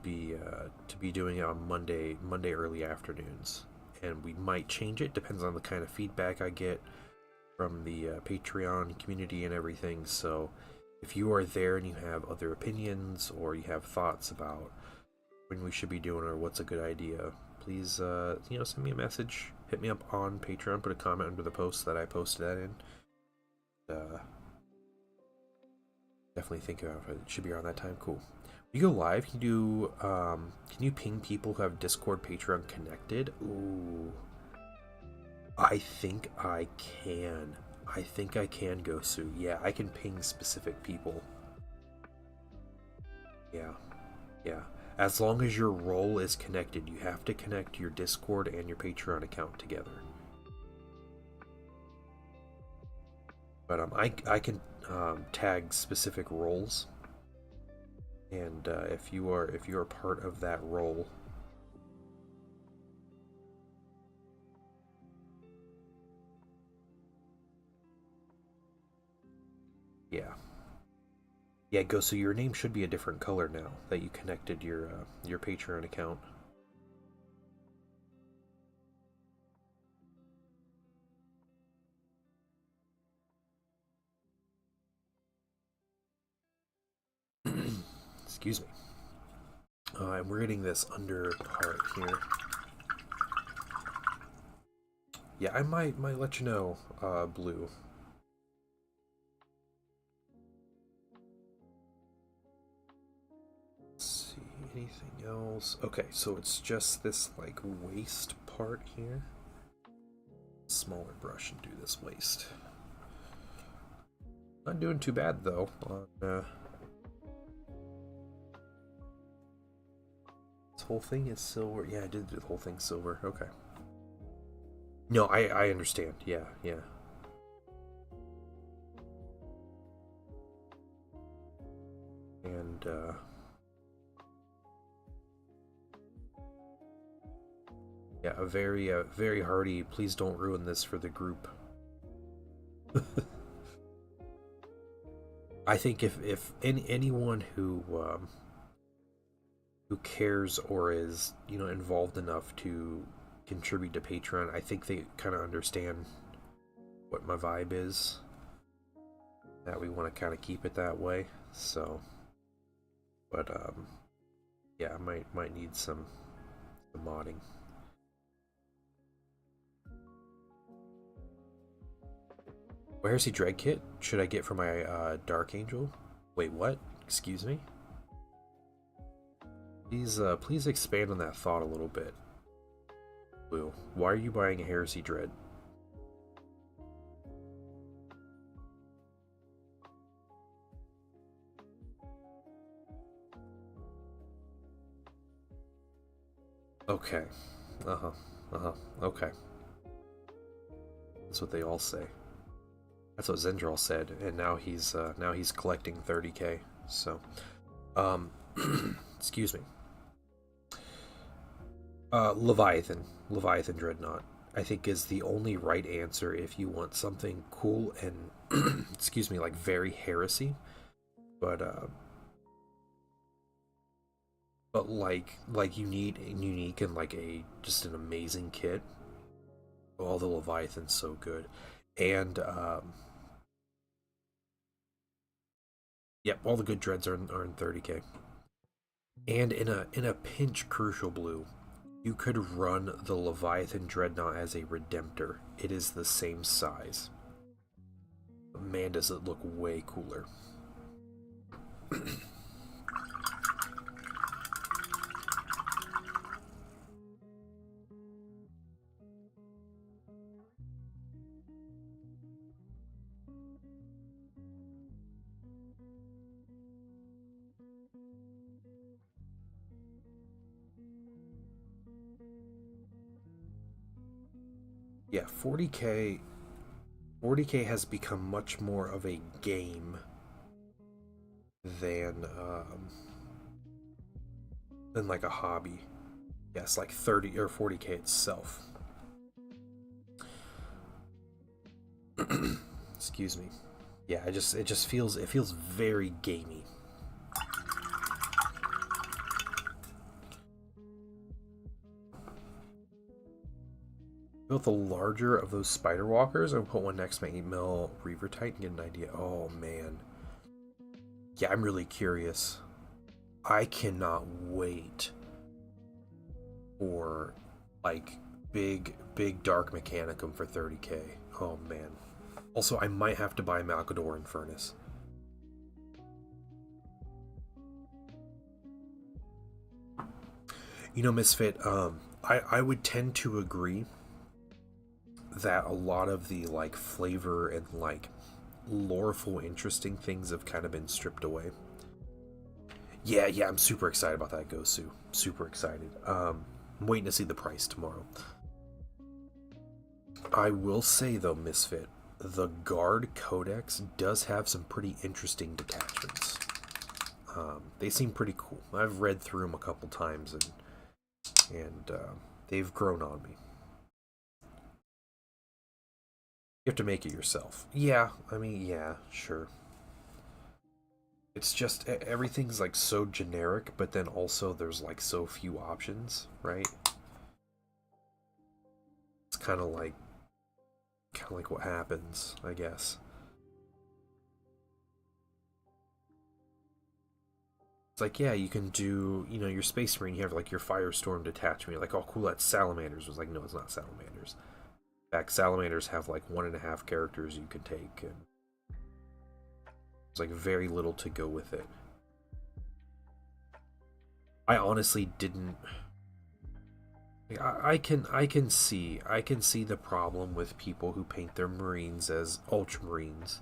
be doing it on Monday early afternoons, and we might change it, depends on the kind of feedback I get from the Patreon community and everything. So if you are there and you have other opinions, or you have thoughts about when we should be doing or what's a good idea, please send me a message, hit me up on Patreon, put a comment under the post that I posted that in. Definitely think about it. It should be around that time. Cool. When you go live, can you ping people who have Discord, Patreon connected? Ooh, I think I can. Go Sue. Yeah, I can ping specific people. Yeah. As long as your role is connected, you have to connect your Discord and your Patreon account together. But I can tag specific roles, and if you are part of that role. Yeah, go. So your name should be a different color now that you connected your Patreon account. Excuse me. And we're getting this under part here. Yeah, I might let you know, Blue. Anything else? Okay, so it's just this like waist part here. Smaller brush and do this waist. Not doing too bad though on this whole thing is silver. Yeah, I did do the whole thing silver. Okay. No, I understand. Yeah. And yeah, a very hearty, please don't ruin this for the group. I think if anyone who cares or is, you know, involved enough to contribute to Patreon, I think they kind of understand what my vibe is, that we want to kind of keep it that way. So, but yeah, I might need some modding. What Heresy Dread kit should I get for my Dark Angel? Wait, what? Excuse me? Please expand on that thought a little bit. Blue, why are you buying a Heresy Dread? Okay. Okay. That's what they all say. That's what Zendral said, and now he's collecting 30k. So, excuse me. Leviathan Dreadnought, I think, is the only right answer if you want something cool and excuse me, like very Heresy, but like unique and like just an amazing kit. Oh, the Leviathan's so good, and yep, all the good dreads are in 30k. And in a pinch, Crucial Blue, you could run the Leviathan Dreadnought as a Redemptor. It is the same size. But man, does it look way cooler. Yeah, 40k has become much more of a game than like a hobby. Yes, like 30 or 40k itself. Excuse me. Yeah, it just feels very gamey. Built the larger of those spider walkers and put one next to my 8mm Reaver Titan and get an idea. Oh man. Yeah, I'm really curious. I cannot wait for like big dark Mechanicum for 30k. Oh man. Also, I might have to buy Malcador and Furnace. You know, Misfit, I would tend to agree that a lot of the like flavor and like loreful interesting things have kind of been stripped away. Yeah, I'm super excited about that, Gosu. Super excited. I'm waiting to see the price tomorrow. I will say though, Misfit, the Guard Codex does have some pretty interesting detachments. They seem pretty cool. I've read through them a couple times and they've grown on me. You have to make it yourself. Yeah, I mean, yeah, sure. It's just everything's like so generic, but then also there's like so few options, right? It's kind of like what happens, I guess. It's like, yeah, you can do, you know, your Space Marine, you have like your Firestorm detachment. You're like, oh cool, that's Salamanders. It was like, no, it's not Salamanders. In fact, Salamanders have like 1.5 characters you can take, and there's like very little to go with it. I honestly didn't. Like, I can see the problem with people who paint their Marines as Ultramarines,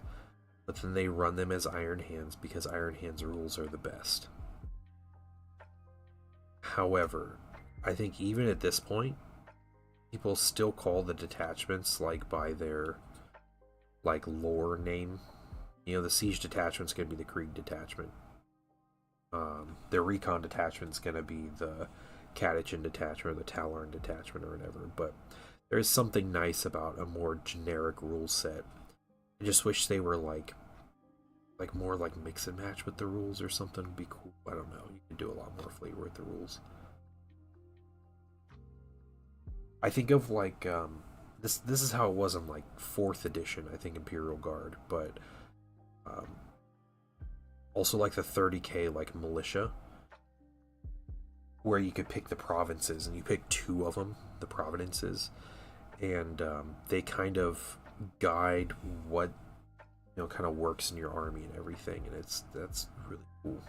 but then they run them as Iron Hands because Iron Hands rules are the best. However, I think even at this point, people still call the detachments like by their like lore name. You know, the Siege detachment's gonna be the Krieg detachment. Their Recon detachment's gonna be the Catachin detachment or the Tallarn detachment or whatever. But there's something nice about a more generic rule set. I just wish they were like like more like mix and match with the rules or something would be cool. I don't know. You can do a lot more flavor with the rules. I think of like this is how it was in like 4th edition, I think, Imperial Guard, but um, also like the 30k like militia, where you could pick the provinces, and you pick 2 of them, the provinces, and they kind of guide what kind of works in your army and everything, and that's really cool.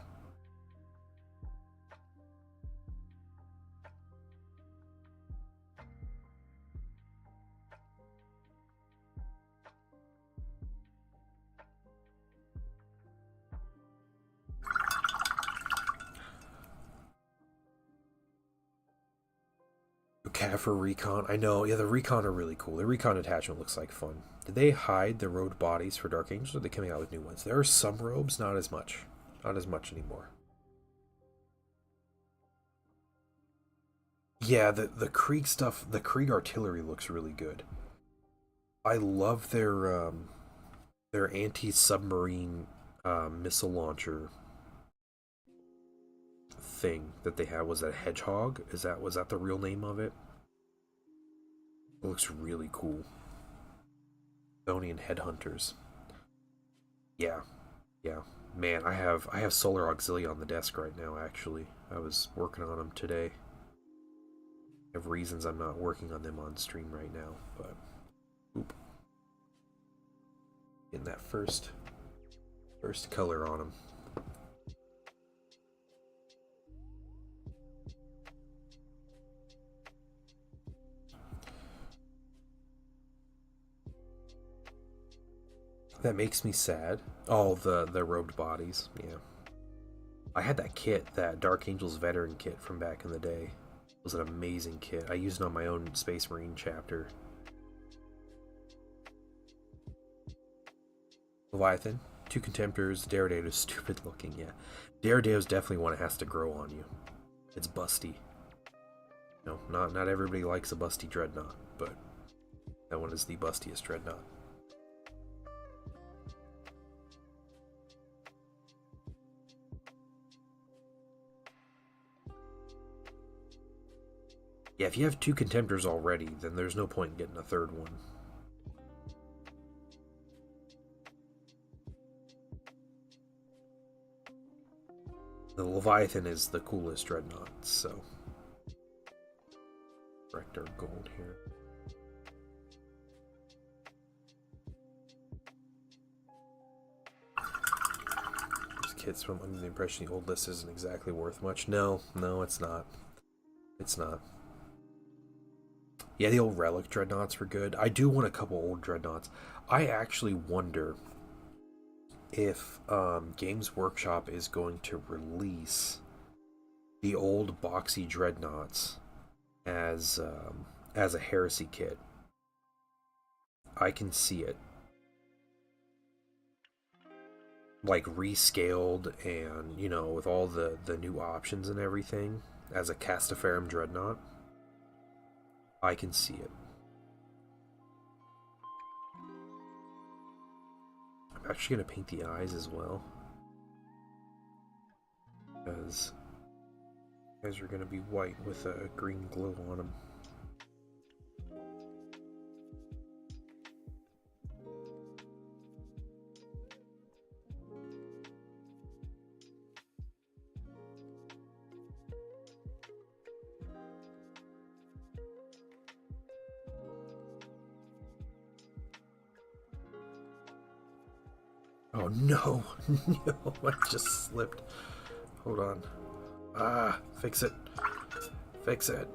Cav for recon. I know, yeah, the recon are really cool. The recon attachment looks like fun. Did they hide the robed bodies for Dark Angels, or are they coming out with new ones? There are some robes, not as much. Not as much anymore. Yeah, the Krieg stuff, the Krieg artillery looks really good. I love their anti-submarine missile launcher thing that they had. Was that Hedgehog? Was that the real name of it? It looks really cool. Estonian headhunters. Yeah, yeah. Man, I have Solar Auxilia on the desk right now. Actually, I was working on them today. I have reasons I'm not working on them on stream right now, but oop, getting that first color on them. That makes me sad. Oh, the robed bodies. Yeah. I had that kit, that Dark Angels veteran kit from back in the day. It was an amazing kit. I used it on my own Space Marine chapter. Leviathan, 2 Contemptors, Daredeo's stupid looking, yeah. Daredeo's definitely one that has to grow on you. It's busty. No, not everybody likes a busty dreadnought, but that one is the bustiest dreadnought. Yeah, if you have 2 Contemptors already, then there's no point in getting a 3rd one. The Leviathan is the coolest dreadnought, so correct our gold here. These kits from under the impression the old list isn't exactly worth much. No, it's not. It's not. Yeah, the old relic dreadnoughts were good. I do want a couple old dreadnoughts. I actually wonder if Games Workshop is going to release the old boxy dreadnoughts as a Heresy kit. I can see it, like rescaled and with all the new options and everything as a Castaferum dreadnought. I can see it. I'm actually going to paint the eyes as well, because eyes are going to be white with a green glow on them. Oh no, no, I just slipped. Hold on. Ah, fix it. Fix it.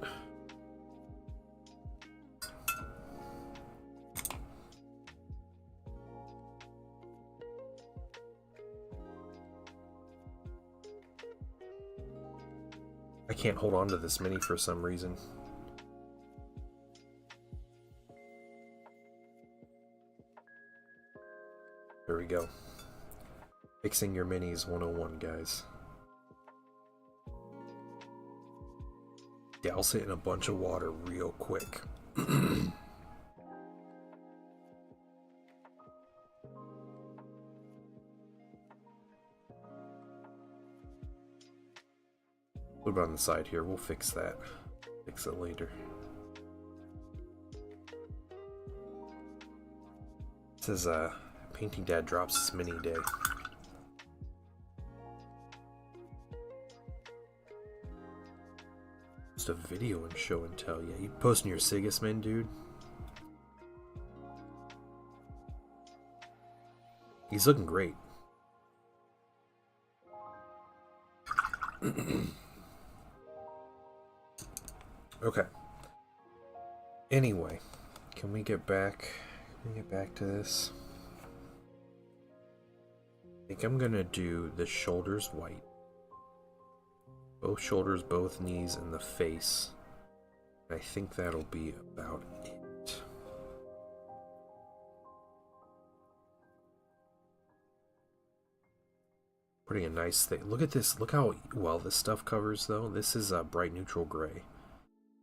I can't hold on to this mini for some reason. There we go. Fixing your minis 101, guys. Yeah, I'll sit in a bunch of water real quick. What about on the side here? We'll fix that. Fix it later. It says, Painting Dad drops his mini day. Just a video and show and tell. Yeah, you posting your Sigismund, dude? He's looking great. Okay. Anyway, can we get back to this? I think I'm gonna do the shoulders white. Both shoulders, both knees, and the face. I think that'll be about it. Putting a nice thing. Look at this. Look how well this stuff covers, though. This is a bright neutral gray.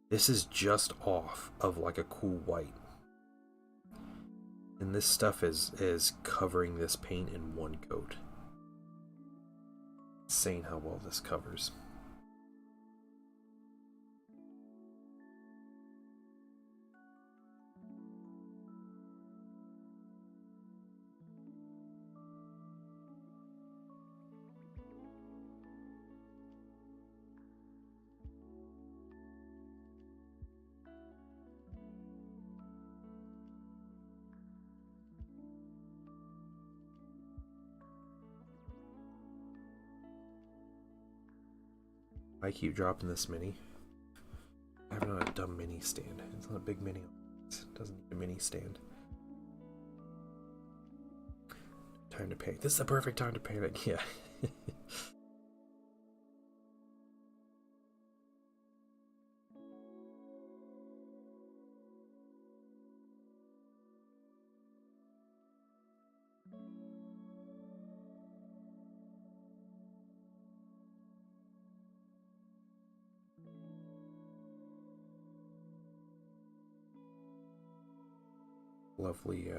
This is just off of like a cool white. And this stuff is covering this paint in one coat. Insane how well this covers. I keep dropping this mini. I have not a dumb mini stand. It's not a big mini. It doesn't need a mini stand. Time to paint. This is the perfect time to paint it. Yeah. Lovely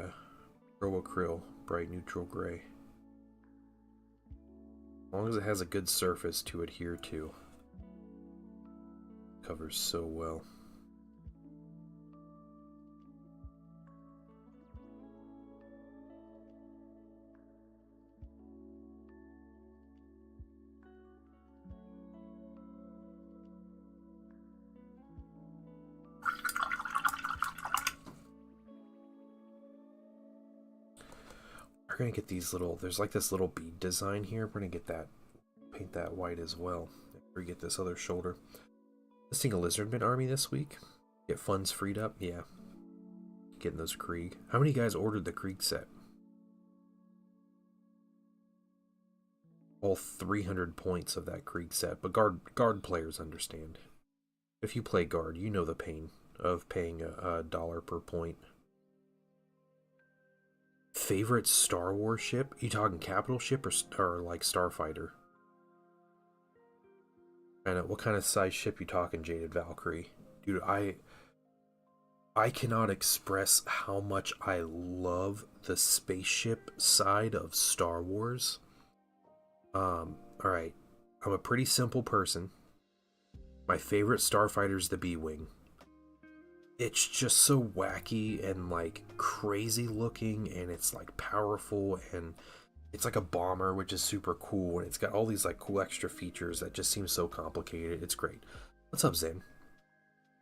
Pro Acryl bright neutral gray. As long as it has a good surface to adhere to. Covers so well. We're gonna get these little, there's like this little bead design here. We're gonna get that, paint that white as well. After we get this other shoulder. Listing a Lizardman army this week. Get funds freed up. Yeah. Getting those Krieg. How many guys ordered the Krieg set? All 300 points of that Krieg set. But guard players understand. If you play guard, you know the pain of paying a dollar per point. Favorite Star Wars ship? You talking capital ship or like Starfighter? And what kind of size ship you talking, Jaded Valkyrie? Dude, I cannot express how much I love the spaceship side of Star Wars. Alright. I'm a pretty simple person. My favorite Starfighter is the B-Wing. It's just so wacky and like crazy looking, and it's like powerful, and it's like a bomber, which is super cool, and it's got all these like cool extra features that just seem so complicated. It's great. What's up, Zen?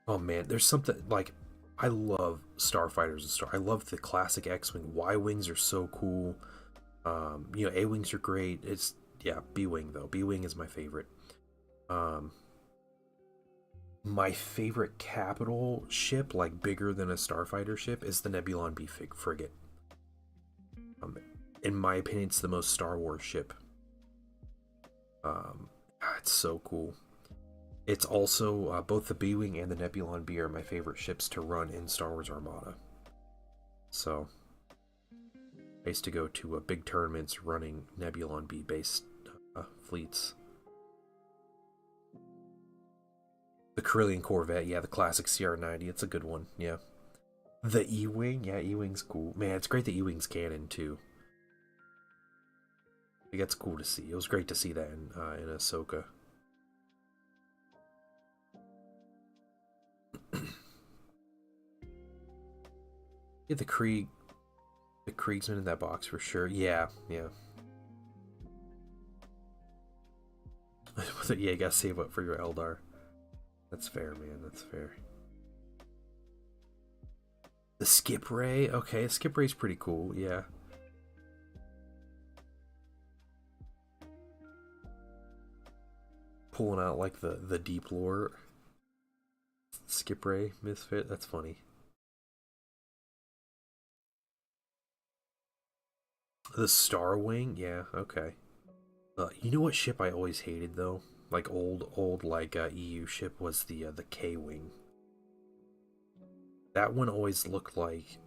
Oh man, there's something like, I love Starfighters and Star. I love the classic X-Wing. Y-Wings are so cool. You know, A-Wings are great. It's, yeah, B-Wing though. B-Wing is my favorite. My favorite capital ship, like bigger than a Starfighter ship, is the Nebulon B frigate. In my opinion, it's the most Star Wars ship. It's so cool. It's also both the B-Wing and the Nebulon B are my favorite ships to run in Star Wars Armada. So I used to go to big tournaments running Nebulon B based fleets. The Carillion Corvette, yeah, the classic CR90, it's a good one, yeah. The E-Wing, yeah, E-Wing's cool. Man, it's great that E-Wing's canon, too. That's cool to see. It was great to see that in Ahsoka. Yeah, the Kriegsman in that box for sure. Yeah, yeah. Yeah, you gotta save up for your Eldar. That's fair, man. That's fair. The Skip Ray? Okay, Skip Ray's pretty cool, yeah. Pulling out like the deep lore. Skip Ray misfit, that's funny. The Star Wing, yeah, okay. You know what ship I always hated though? Like old like EU ship was the K Wing. That one always looked like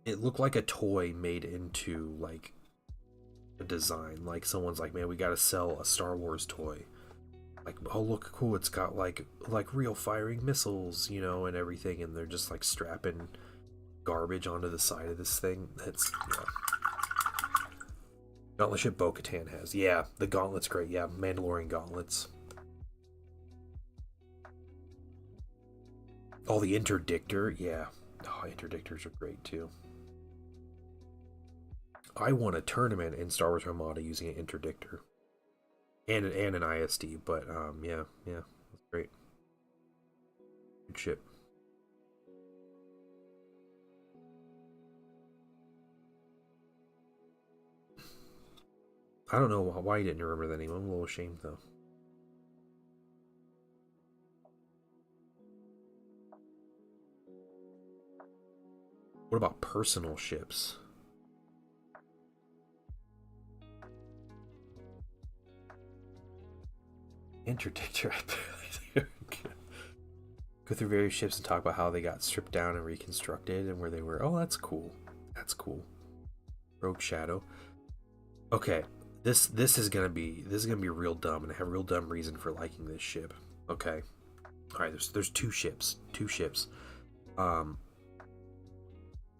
it looked like a toy made into like a design. Like someone's like, man, we gotta sell a Star Wars toy. Like, oh look, cool, it's got like real firing missiles, you know, and everything, and they're just like strapping garbage onto the side of this thing. That's yeah. Gauntlet ship Bo-Katan has. Yeah, the gauntlet's great. Yeah, Mandalorian gauntlets. Oh, the interdictor. Yeah. Oh, interdictors are great too. I won a tournament in Star Wars Armada using an interdictor. And an ISD, but yeah, that's great. Good ship. I don't know why you didn't remember that name. I'm a little ashamed though. What about personal ships? Interdictor. Go through various ships and talk about how they got stripped down and reconstructed and where they were. Oh, that's cool. That's cool. Rogue Shadow. Okay, this is gonna be real dumb, and I have a real dumb reason for liking this ship. Okay, all right. There's two ships.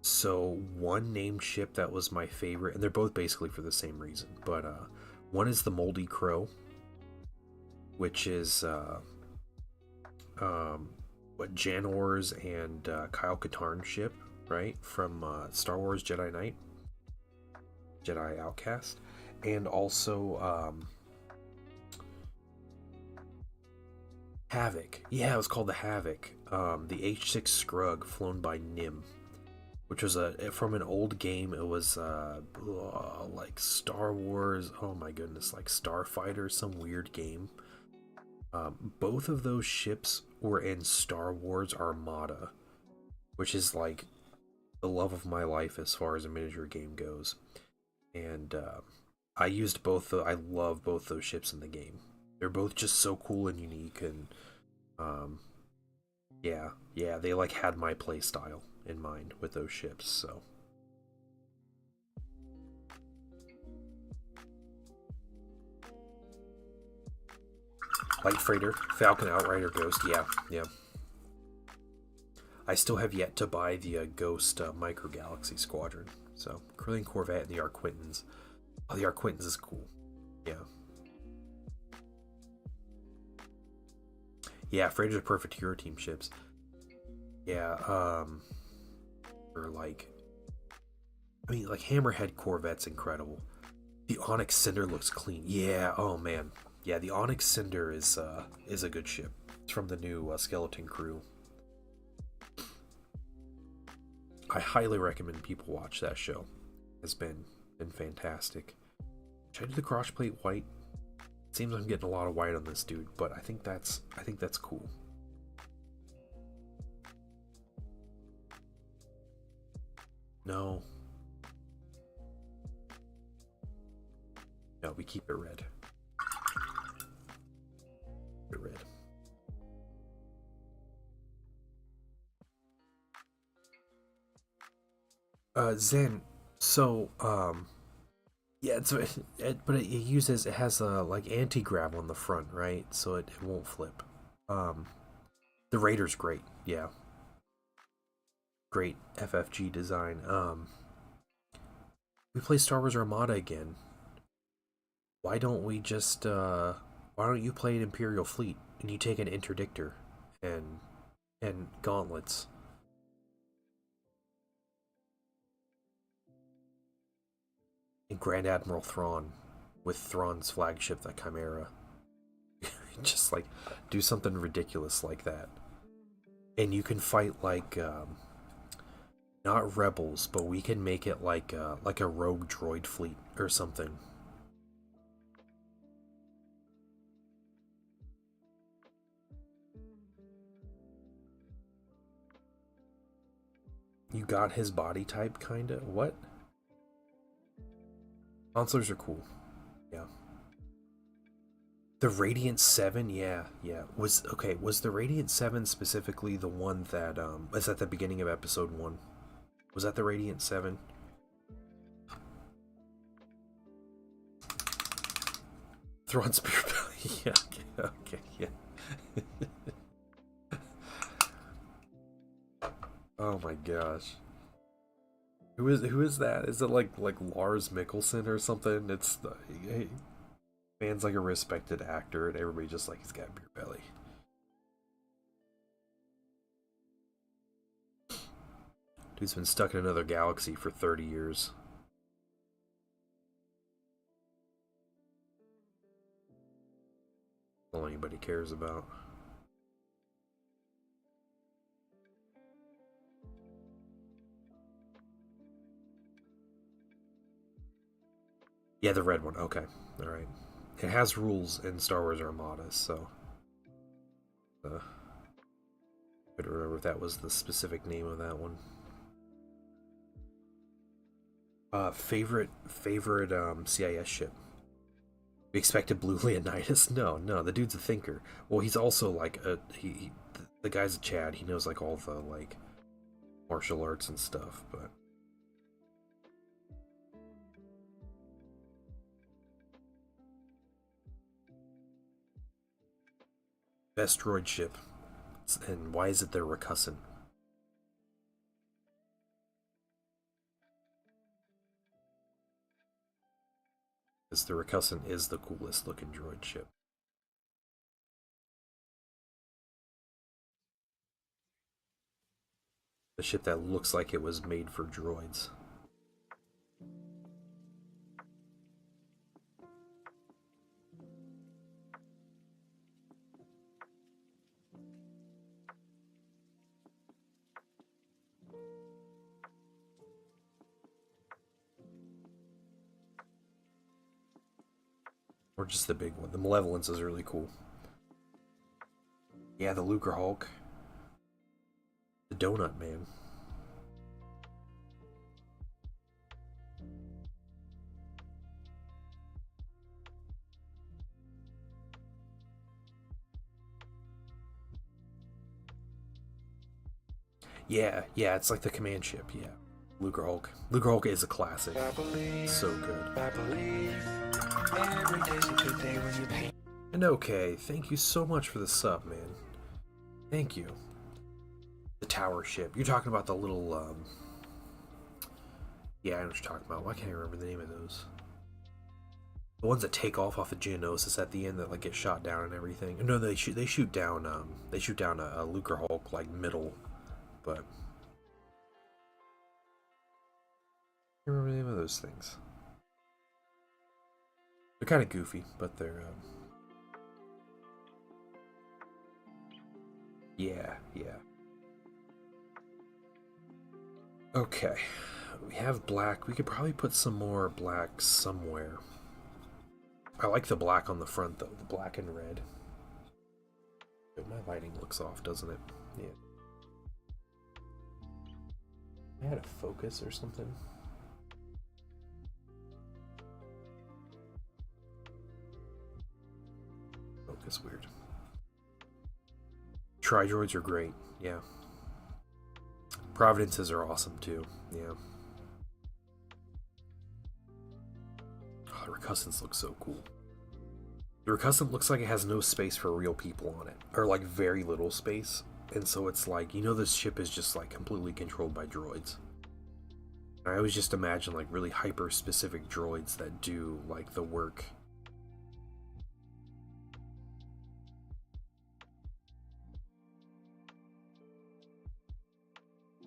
So one named ship that was my favorite, and they're both basically for the same reason. But one is the Moldy Crow, which is what Janor's and Kyle Katarn's ship, right, from Star Wars Jedi Knight, Jedi Outcast, and also Havoc. Yeah, it was called the Havoc. The H6 Scrug flown by Nim, which was from an old game. It was like Star Wars. Oh my goodness, like Starfighter, some weird game. Both of those ships were in Star Wars Armada, which is like the love of my life as far as a miniature game goes. And I used both. I love both those ships in the game. They're both just so cool and unique, and yeah, they like had my play style in mind with those ships. So. Light Freighter, Falcon Outrider Ghost, yeah. I still have yet to buy the Ghost Micro Galaxy Squadron. So, Corellian Corvette and the Arquitens. Oh, the Arquitens is cool. Yeah. Yeah, Freighters are perfect hero team ships. Yeah, or like, I mean, like Hammerhead Corvette's incredible. The Onyx Cinder looks clean. Yeah, oh man. Yeah, the Onyx Cinder is a good ship. It's from the new Skeleton Crew. I highly recommend people watch that show. It's been fantastic. Should I do the crossplate white? It seems I'm getting a lot of white on this dude, but I think that's cool. No, we keep it red. Red. Zen. So, yeah, but it has a like anti-grav on the front, right? So it won't flip. The Raider's great. Yeah, great FFG design. We play Star Wars Armada again. Why don't we just why don't you play an Imperial Fleet and you take an interdictor and gauntlets? And Grand Admiral Thrawn with Thrawn's flagship, the Chimera. Just like do something ridiculous like that. And you can fight like not rebels, but we can make it like a rogue droid fleet or something. You got his body type, kinda? What? Consulars are cool. Yeah. The Radiant 7, yeah. Was the Radiant 7 specifically the one that was at the beginning of episode 1? Was that the Radiant 7? Thrawn Spear Belly. Yeah, okay, yeah. Oh my gosh. Who is that? Is it like Lars Mikkelsen or something? It's the man's like a respected actor, and everybody just like he's got a beer belly. Dude's been stuck in another galaxy for 30 years. All anybody cares about. Yeah, the red one. Okay, all right. It has rules in Star Wars Armada, so I couldn't remember if that was the specific name of that one. Favorite CIS ship. We expected Blue Leonidas? No, the dude's a thinker. Well, he's also like the guy's a Chad. He knows like all the like martial arts and stuff, but. Best droid ship. And why is it their Recussin? Because the Recussin is the coolest looking droid ship. The ship that looks like it was made for droids. Or just the big one. The Malevolence is really cool. Yeah, the Lucre Hulk. The Donut Man. Yeah, it's like the command ship, yeah. Lucre Hulk. Lucre Hulk is a classic. So good. I believe every day's a good day when you paint. And okay, thank you so much for the sub, man. Thank you. The tower ship. You're talking about the little, yeah, I know what you're talking about. Why can't I remember the name of those? The ones that take off of Geonosis at the end that like get shot down and everything. No, they shoot down a Lucre Hulk like middle, but I can't remember the name of those things. They're kind of goofy, but they're yeah. Okay, we have black. We could probably put some more black somewhere. I like the black on the front though, the black and red. But my lighting looks off, doesn't it? Yeah. I had a focus or something. Focus weird. Tri-droids are great, yeah. Providences are awesome too, yeah. Oh, the Recussants look so cool. The Recussant looks like it has no space for real people on it, or like very little space, and so it's like, you know, this ship is just like completely controlled by droids. I always just imagine like really hyper specific droids that do like the work.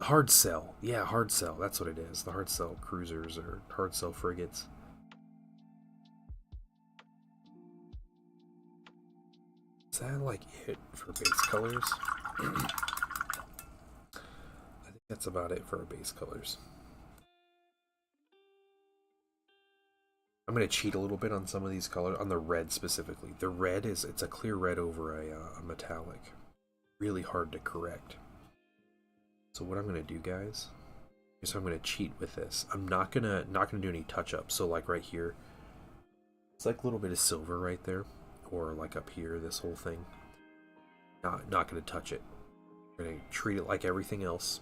Hard Cell. Yeah, Hard Cell. That's what it is. The Hard Cell cruisers or Hard Cell frigates. is that like it for base colors? I think that's about it for our base colors. I'm going to cheat a little bit on some of these colors, on the red specifically. The red it's a clear red over a metallic. Really hard to correct. So what I'm going to do, guys, is I'm going to cheat with this. I'm not going to do any touch-ups. So like right here, it's like a little bit of silver right there, or like up here, this whole thing. Not going to touch it. I'm going to treat it like everything else.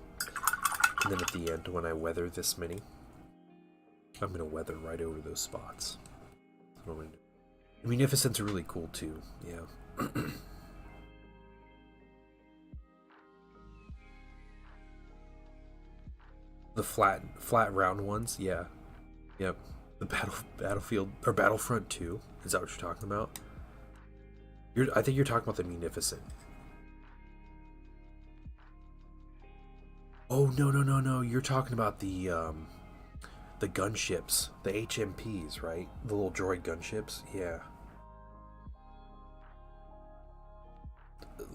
And then at the end, when I weather this mini, I'm going to weather right over those spots. That's what I'm going to do. Munificent's really cool too, yeah. The flat round ones, yeah. Yep. The Battlefield, or Battlefront 2, is that what you're talking about? I think you're talking about the Munificent. Oh, no, you're talking about the gunships, the HMPs, right? The little droid gunships, yeah.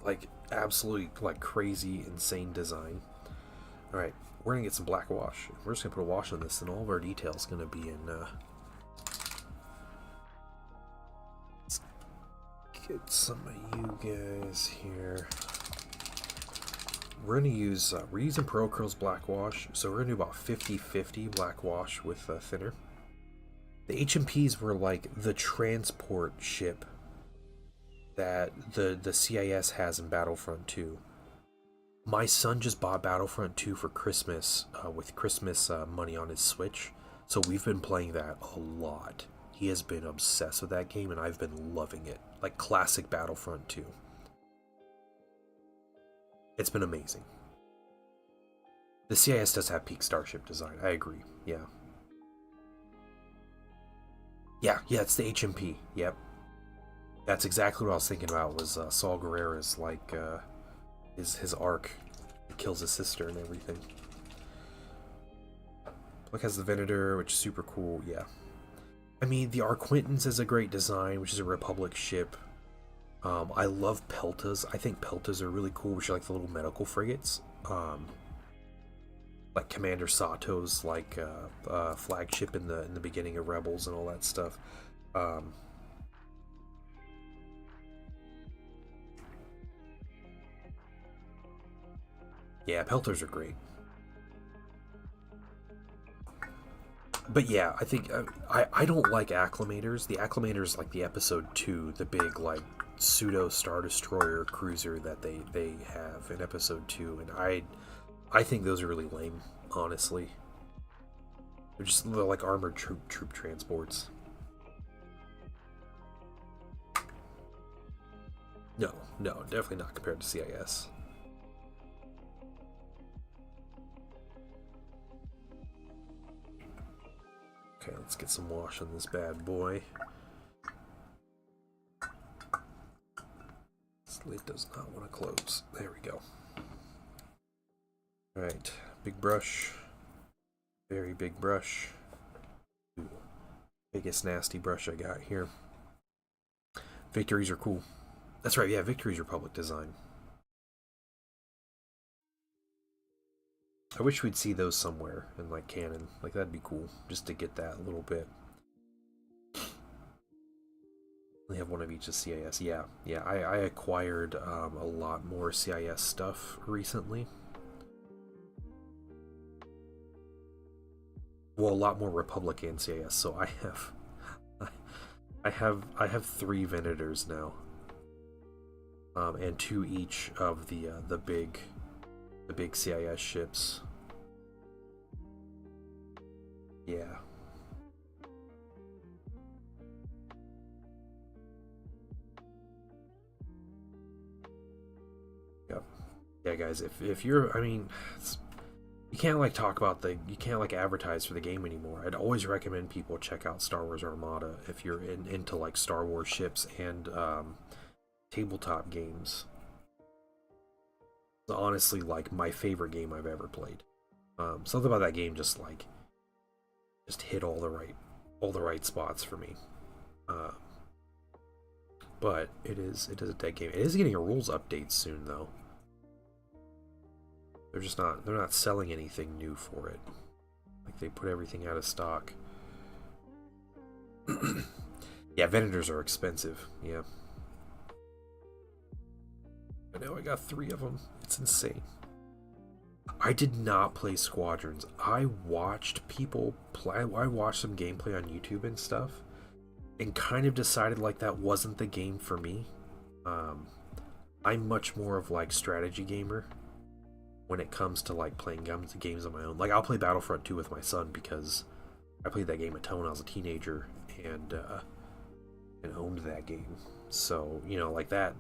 Like, absolutely, like, crazy, insane design. Alright, we're gonna get some black wash. We're just gonna put a wash on this, and all of our details gonna be in, let's get some of you guys here. We're gonna use, we're using Pro Curls black wash, so we're gonna do about 50-50 black wash with thinner. The HMPs were like the transport ship that the CIS has in Battlefront 2. My son just bought Battlefront 2 for Christmas with Christmas money on his Switch, so we've been playing that a lot. He has been obsessed with that game, and I've been loving it. Like classic Battlefront 2. It's been amazing. The CIS does have peak starship design, I agree, yeah. Yeah, it's the HMP, yep. That's exactly what I was thinking about, was Saul Guerrera's, like, his arc. He kills his sister and everything. Like, has the Venator, which is super cool, yeah. I mean, the Arquintons is a great design, which is a Republic ship. I love Peltas. I think Peltas are really cool, which are like the little medical frigates. Like Commander Sato's like flagship in the beginning of Rebels and all that stuff. Yeah, Pelters are great. But yeah, I think I don't like Acclimators. The Acclimators, like the Episode 2, the big like pseudo Star Destroyer cruiser that they have in Episode 2, and I think those are really lame, honestly. They're just like armored troop transports. No, definitely not compared to CIS. Okay, let's get some wash on this bad boy. This lid does not want to close. There we go. Alright, big brush. Very big brush. Ooh, biggest nasty brush I got here. Victories are cool. That's right, yeah, Victories Republic design. I wish we'd see those somewhere in like canon. Like that'd be cool, just to get that a little bit. We have one of each of CIS. Yeah. I acquired a lot more CIS stuff recently. Well, a lot more Republic and CIS. So I have 3 Venators now, and 2 each of the big CIS ships. Yeah. Yep. Yeah, guys, if you're, I mean, you can't like talk about you can't like advertise for the game anymore. I'd always recommend people check out Star Wars Armada if you're into like Star Wars ships and tabletop games. It's honestly like my favorite game I've ever played. Something about that game just hit all the right spots for me. but it is a dead game. It is getting a rules update soon though. They're not selling anything new for it. Like they put everything out of stock. Yeah, Venators are expensive. Yeah. I know I got 3 of them. It's insane. I did not play Squadrons. I watched people play. I watched some gameplay on YouTube and stuff, and kind of decided like that wasn't the game for me. I'm much more of like strategy gamer when it comes to like playing games on my own. Like I'll play Battlefront 2 with my son because I played that game a ton when I was a teenager and owned that game. So, you know, like that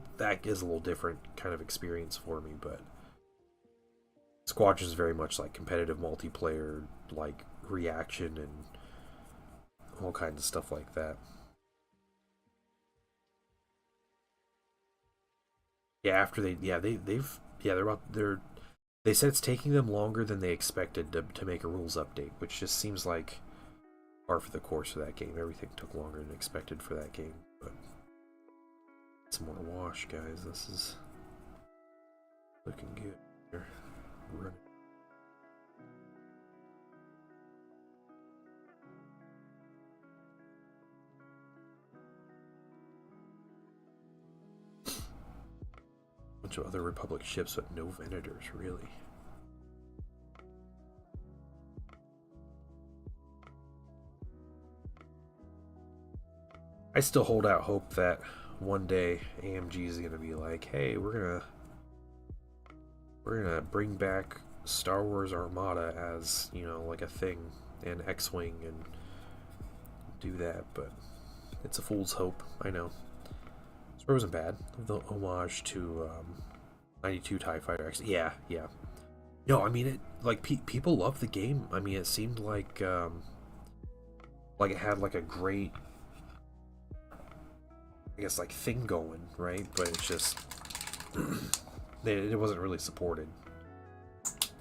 is a little different kind of experience for me, but Squadrons is very much like competitive multiplayer, like reaction and all kinds of stuff like that. Yeah, after they said it's taking them longer than they expected to make a rules update, which just seems like par for the course for that game. Everything took longer than expected for that game, but some more wash, guys. This is looking good here. Running. Bunch of other Republic ships, but no Venators, really. I still hold out hope that one day AMG is gonna be like, hey, we're gonna bring back Star Wars Armada as, you know, like a thing, and X-Wing, and do that, but it's a fool's hope, I know. It wasn't bad. The homage to 92 TIE Fighter X. Yeah. No, I mean, it like people love the game. I mean, it seemed like it had like a great, I guess, like thing going, right? But it's just it wasn't really supported.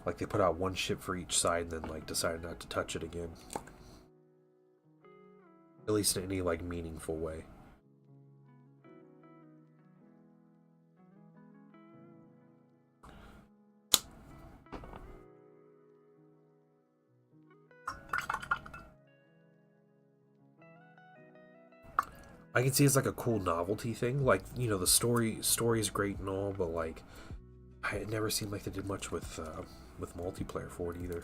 Like they put out one ship for each side and then like decided not to touch it again. At least in any like meaningful way. I can see it's like a cool novelty thing. Like, you know, the story is great and all, but like, it never seemed like they did much with multiplayer for it either.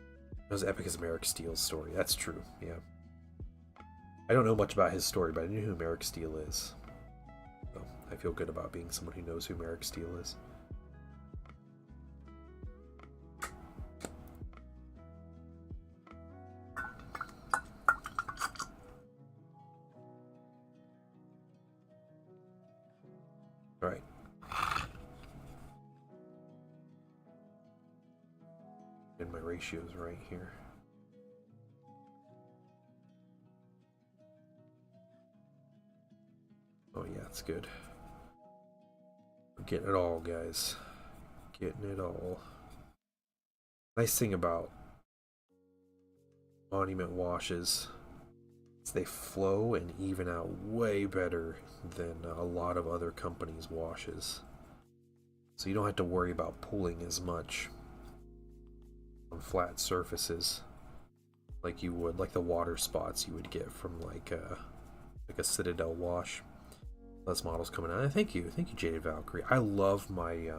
It was epic as Merrick Steele's story. That's true. Yeah. I don't know much about his story, but I knew who Merrick Steele is. So I feel good about being someone who knows who Merrick Steele is. Alright. And my ratios right here. Oh yeah, it's good. We're getting it all, guys. Getting it all. Nice thing about monument washes is they flow and even out way better than a lot of other companies' washes. So you don't have to worry about pooling as much on flat surfaces like you would, like the water spots you would get from like a Citadel wash. This model's coming out. Thank you, Jaded Valkyrie. I love my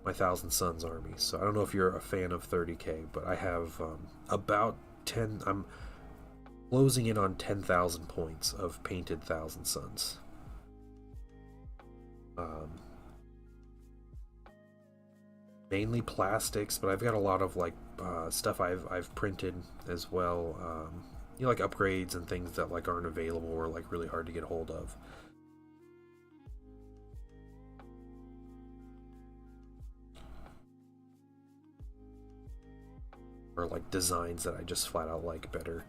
my Thousand Suns army. So I don't know if you're a fan of 30k, but I have about 10. I'm closing in on 10,000 points of painted Thousand Suns. Mainly plastics, but I've got a lot of like stuff I've printed as well. You know, like upgrades and things that like aren't available or like really hard to get a hold of. Or like designs that I just flat out like better.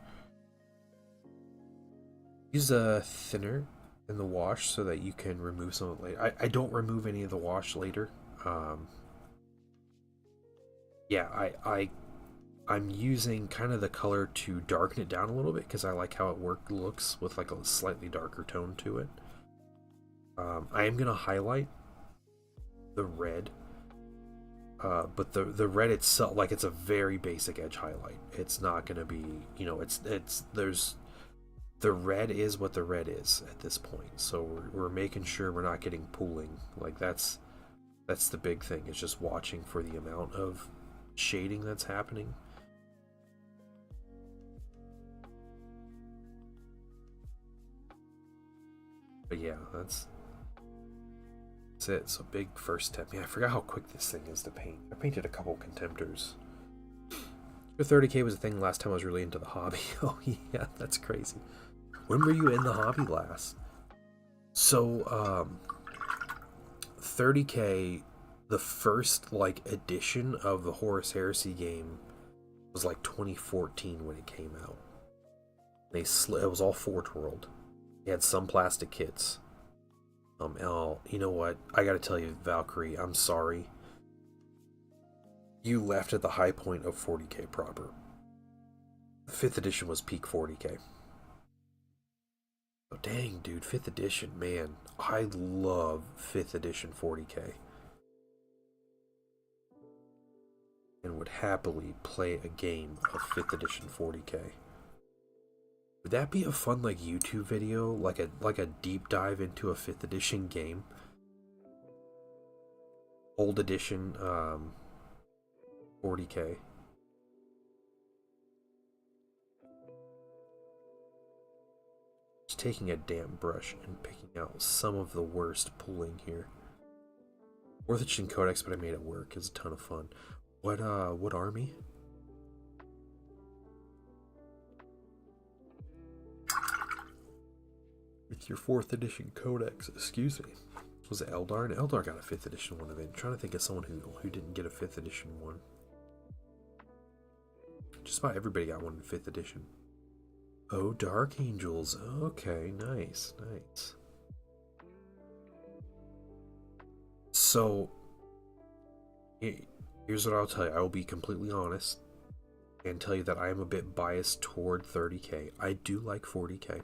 Use a thinner in the wash so that you can remove some of it later. I don't remove any of the wash later. Yeah, I'm using kind of the color to darken it down a little bit because I like how it looks with like a slightly darker tone to it. I am going to highlight the red, but the red itself, like, it's a very basic edge highlight. It's not going to be, you know, there's, the red is what the red is at this point. So we're making sure we're not getting pooling. Like, that's the big thing, is just watching for the amount of shading that's happening. But yeah, that's it. So big first step. Yeah, I forgot how quick this thing is to paint. I painted a couple contemptors. Your 30k was a thing last time I was really into the hobby. Oh yeah, that's crazy. When were you in the hobby last? So 30k, the first like edition of the Horus Heresy game was like 2014 when it came out. It was all Forge World. They had some plastic kits. You know what? I gotta tell you, Valkyrie, I'm sorry. You left at the high point of 40k proper. The 5th edition was peak 40k. Oh, dang, dude, 5th edition, man. I love 5th edition 40k. And would happily play a game of 5th edition 40k. Would that be a fun, like, YouTube video? Like a deep dive into a 5th edition game? Old edition, 40k. Just taking a damp brush and picking out some of the worst pooling here. 4th edition codex, but I made it work. It's a ton of fun. What army? With your 4th edition codex, excuse me. Was it Eldar? And Eldar got a 5th edition one of it. I'm trying to think of someone who didn't get a 5th edition one. Just about everybody got one in 5th edition. Oh, Dark Angels. Okay, nice, nice. So, here's what I'll tell you. I will be completely honest and tell you that I am a bit biased toward 30k. I do like 40k.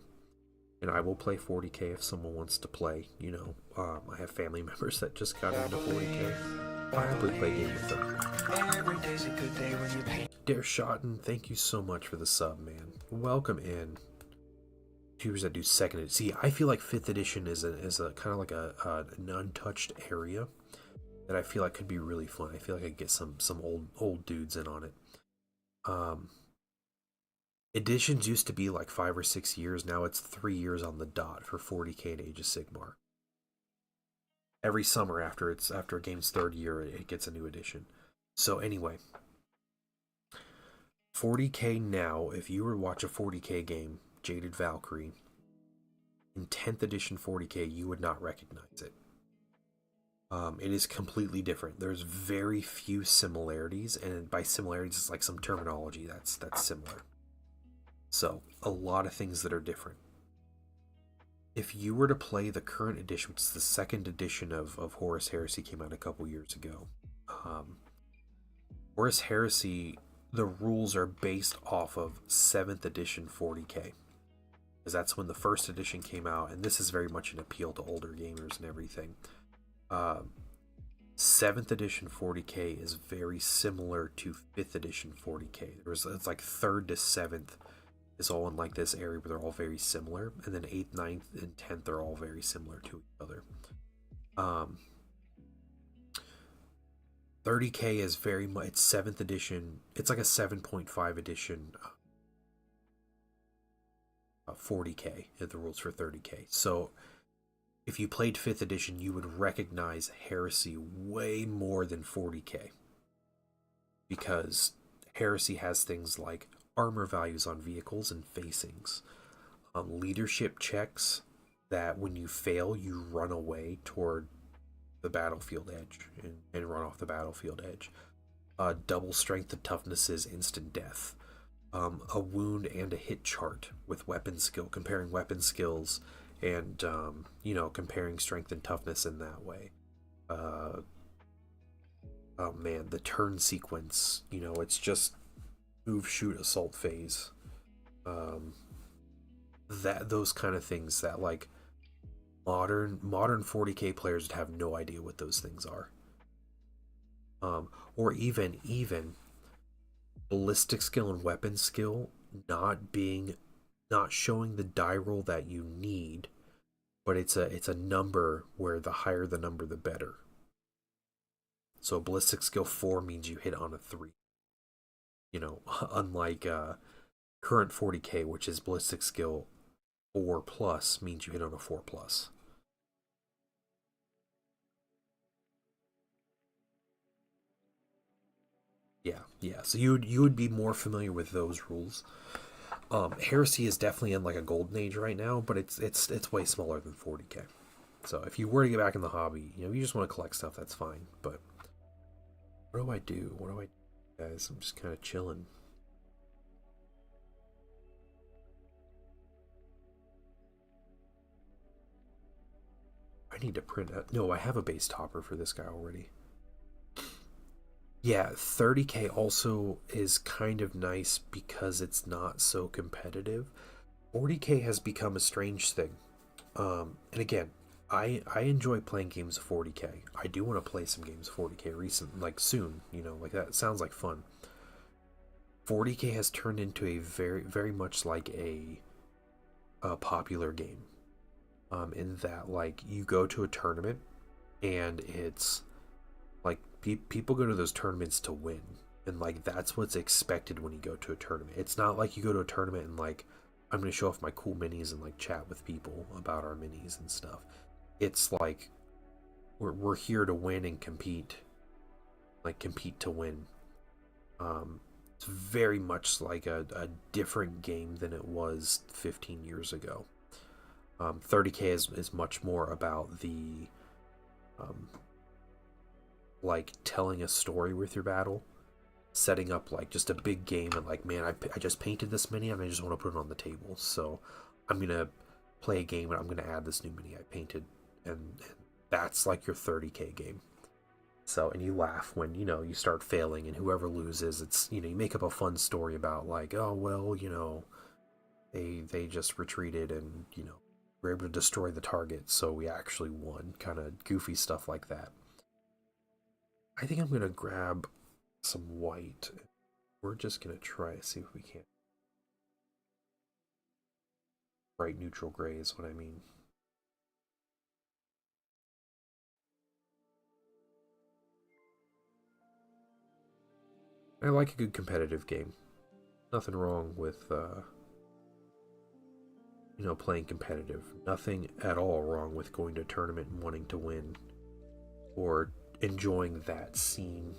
And I will play 40k if someone wants to play. You know, I have family members that just got into 40k. I happily play a game with them. Every day's a good day when you paint. Dare Shotten, thank you so much for the sub, man. Welcome in. Viewers that do 2nd edition. See, I feel like 5th edition is a kind of like an untouched area that I feel like could be really fun. I feel like I could get some old dudes in on it. Editions used to be like 5 or 6 years. Now it's 3 years on the dot for 40k and Age of Sigmar. Every summer after a game's 3rd year, it gets a new edition. So anyway, 40k now, if you were to watch a 40k game, Jaded Valkyrie, in 10th edition 40k, you would not recognize it. It is completely different. There's very few similarities, and by similarities, it's like some terminology that's similar. So, a lot of things that are different. If you were to play the current edition, which is the 2nd edition of Horus Heresy, came out a couple years ago. Horus Heresy, the rules are based off of 7th edition 40k. Because that's when the 1st edition came out, and this is very much an appeal to older gamers and everything. 7th edition 40k is very similar to 5th edition 40k. It's like 3rd to 7th is all in like this area where they're all very similar, and then 8th, 9th, and 10th are all very similar to each other. 30k is very much, it's 7th edition. It's like a 7.5 edition 40k, the rules for 30k. So if you played 5th edition, you would recognize Heresy way more than 40k, because Heresy has things like armor values on vehicles and facings, leadership checks that when you fail, you run away toward the battlefield edge and run off the battlefield edge. Double strength and toughness is instant death. A wound and a hit chart with weapon skill, comparing weapon skills and comparing strength and toughness in that way. Oh man, the turn sequence, it's just move, shoot, assault phase. That those kind of things that like modern 40k players would have no idea what those things are. Or even ballistic skill and weapon skill not showing the die roll that you need, but it's a number where the higher the number the better. So ballistic skill 4 means you hit on a 3. You know, unlike current 40k, which is ballistic skill 4 plus means you hit on a 4 plus. Yeah. So you would be more familiar with those rules. Heresy is definitely in like a golden age right now, but it's way smaller than 40k. So if you were to get back in the hobby, you know, you just want to collect stuff, that's fine. But what do I do? What do I do, guys? I'm just kind of chilling. I need to print a... No, I have a base topper for this guy already. Yeah, 30k also is kind of nice because it's not so competitive. 40k has become a strange thing. And again, I enjoy playing games of 40k. I do want to play some games of 40k recent, like soon. You know, like that sounds like fun. 40k has turned into a very much like a popular game. In that like you go to a tournament and it's like people go to those tournaments to win, and like that's what's expected when you go to a tournament. It's not like you go to a tournament and like I'm going to show off my cool minis and like chat with people about our minis and stuff. It's like we're here to win and compete, like compete to win. It's very much like a different game than it was 15 years ago. 30k is much more about the like telling a story with your battle, setting up like just a big game, and like, man, I just painted this mini and I just want to put it on the table, so I'm gonna play a game and I'm gonna add this new mini I painted, and that's like your 30k game. So, and you laugh when, you know, you start failing, and whoever loses, it's, you know, you make up a fun story about like, oh well, you know, they just retreated and, you know, were able to destroy the target, so we actually won. Kind of goofy stuff like that. I think I'm gonna grab some white. We're just gonna try to see if we can. Bright neutral gray is what I mean. I like a good competitive game. Nothing wrong with you know, playing competitive. Nothing at all wrong with going to a tournament and wanting to win, or enjoying that scene.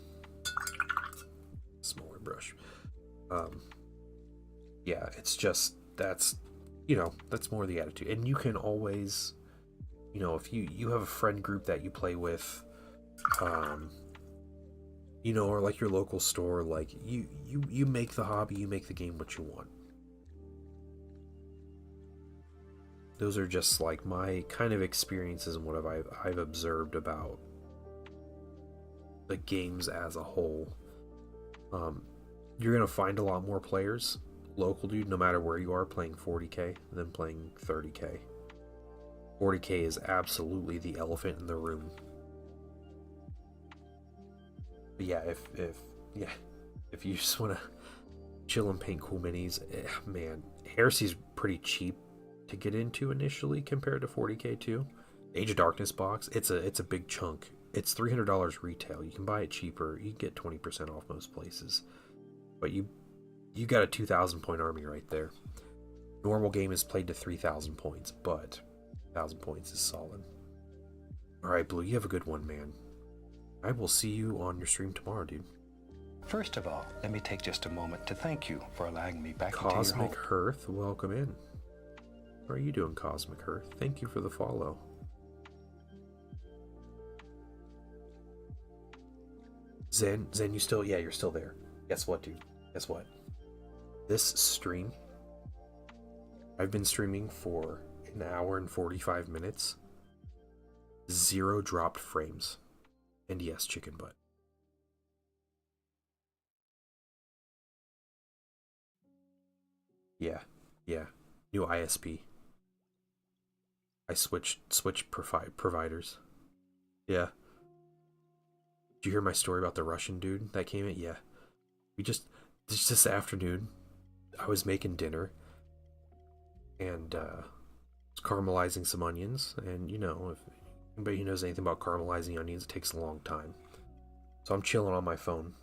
Smaller brush. Yeah, it's just that's, you know, that's more the attitude. And you can always, you know, if you have a friend group that you play with, you know, or like your local store, like you make the hobby, you make the game what you want. Those are just like my kind of experiences and what I've observed about the games as a whole. You're gonna find a lot more players local, dude, no matter where you are, playing 40k than playing 30k. 40k is absolutely the elephant in the room. But yeah, if you just want to chill and paint cool minis, man, Heresy's pretty cheap to get into initially compared to 40k too. Age of Darkness box, it's a big chunk. It's $300 retail. You can buy it cheaper. You can get 20% off most places. But you got a 2,000 point army right there. Normal game is played to 3,000 points, but 1,000 points is solid. All right, Blue, you have a good one, man. I will see you on your stream tomorrow, dude. First of all, let me take just a moment to thank you for allowing me back into your home. Cosmic Hearth, welcome in. How are you doing, Cosmic Hearth? Thank you for the follow. Zen, you still, yeah, you're still there. Guess what, dude? Guess what? This stream, I've been streaming for an hour and 45 minutes. 0 dropped frames. And yes, chicken butt. Yeah, yeah. New ISP. I switched providers. Yeah. Did you hear my story about the Russian dude that came in? Yeah. We just this afternoon, I was making dinner and was caramelizing some onions. And you know, if anybody who knows anything about caramelizing onions, it takes a long time. So I'm chilling on my phone,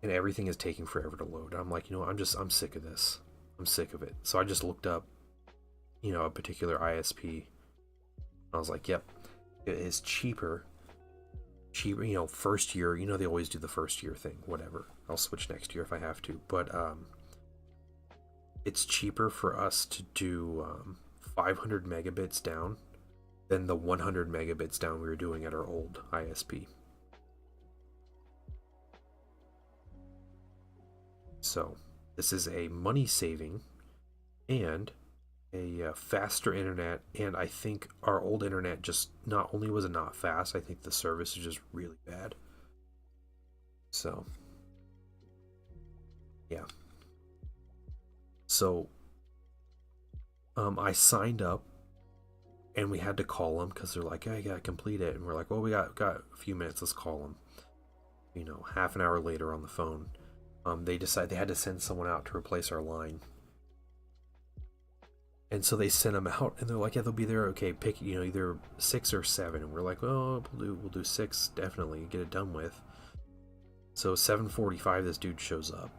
and everything is taking forever to load. I'm like, you know, I'm sick of this. I'm sick of it. So I just looked up, you know, a particular ISP. I was like, yep, it is cheaper. Cheaper, you know, first year, you know, they always do the first year thing, whatever. I'll switch next year if I have to. But it's cheaper for us to do 500 megabits down than the 100 megabits down we were doing at our old ISP. So this is a money saving and a faster internet. And I think our old internet just not only was it not fast, I think the service is just really bad. So yeah. So I signed up and we had to call them because they're like, hey, I gotta complete it. And we're like, well, we got a few minutes, let's call them. You know, half an hour later on the phone, they decided they had to send someone out to replace our line. And so they sent them out, and they're like, yeah, they'll be there. Okay, pick, you know, either 6 or 7. And we're like, well, we'll do 6, definitely, get it done with. So 7:45, this dude shows up.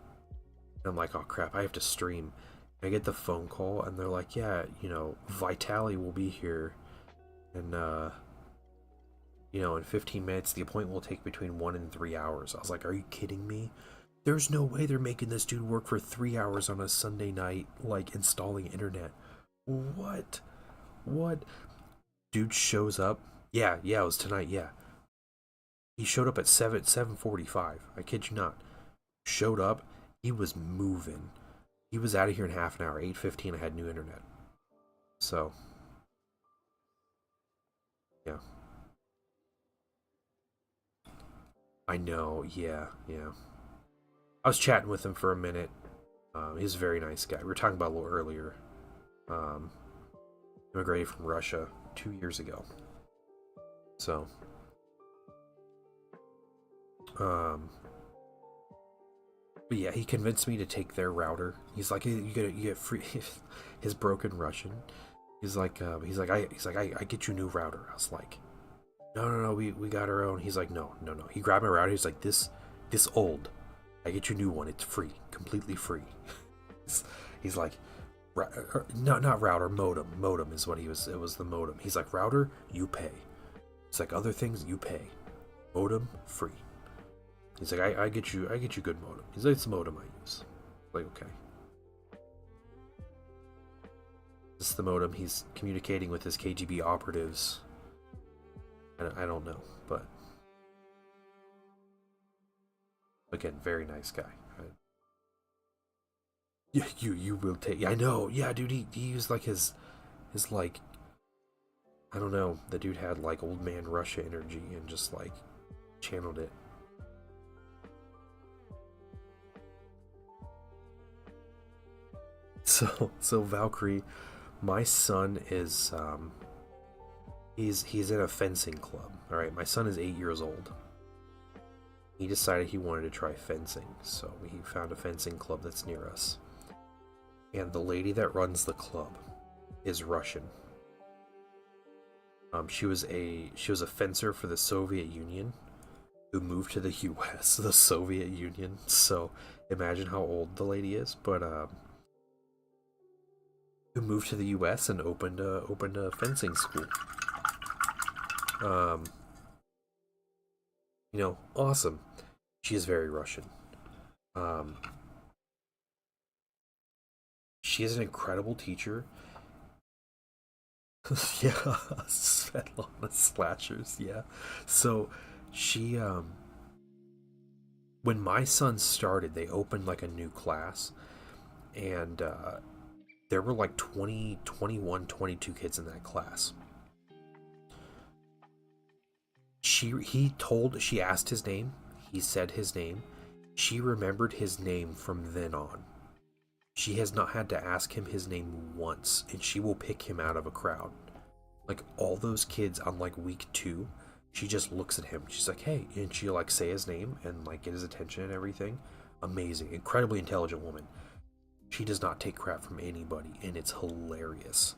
And I'm like, oh crap, I have to stream. And I get the phone call, and they're like, yeah, you know, Vitali will be here. And, you know, in 15 minutes, the appointment will take between 1 and 3 hours. I was like, are you kidding me? There's no way they're making this dude work for 3 hours on a Sunday night, like, installing internet. What? Dude shows up. Yeah, it was tonight, yeah. He showed up at 7:45. I kid you not. Showed up, he was moving. He was out of here in half an hour. 8:15, I had new internet. So, yeah. I know, yeah. I was chatting with him for a minute. He's a very nice guy. We were talking about a little earlier. Immigrated from Russia 2 years ago. So, but yeah, he convinced me to take their router. He's like, hey, you get free his broken Russian. He's like, I get you a new router. I was like, no, we got our own. He's like, no. He grabbed my router. He's like, this old. I get you a new one. It's free, completely free. He's like, not router, modem. Modem is what he was. It was the modem. He's like, router, you pay. It's like other things, you pay. Modem, free. He's like, I get you good modem. He's like, it's the modem I use. I'm like, okay. This is the modem. He's communicating with his KGB operatives. I don't know, but again, very nice guy. Yeah, you will take. Yeah, I know. Yeah, dude, he used like his like, I don't know. The dude had like old man Russia energy and just like channeled it. So Valkyrie, my son is he's in a fencing club. All right, my son is 8 years old. He decided he wanted to try fencing, so he found a fencing club that's near us. And the lady that runs the club is Russian. She was a fencer for the Soviet Union who moved to the U.S. The Soviet Union. So imagine how old the lady is, but who moved to the U.S. and opened a fencing school. You know, awesome. She is very Russian. She is an incredible teacher. Yeah, Svetlana Slashers, yeah. So she when my son started, they opened like a new class, and there were like 20, 21, 22 kids in that class. She asked his name, he said his name, she remembered his name from then on. She has not had to ask him his name once, and she will pick him out of a crowd. Like, all those kids on, like, week 2, she just looks at him. She's like, hey, and she'll, like, say his name and, like, get his attention and everything. Amazing. Incredibly intelligent woman. She does not take crap from anybody, and it's hilarious.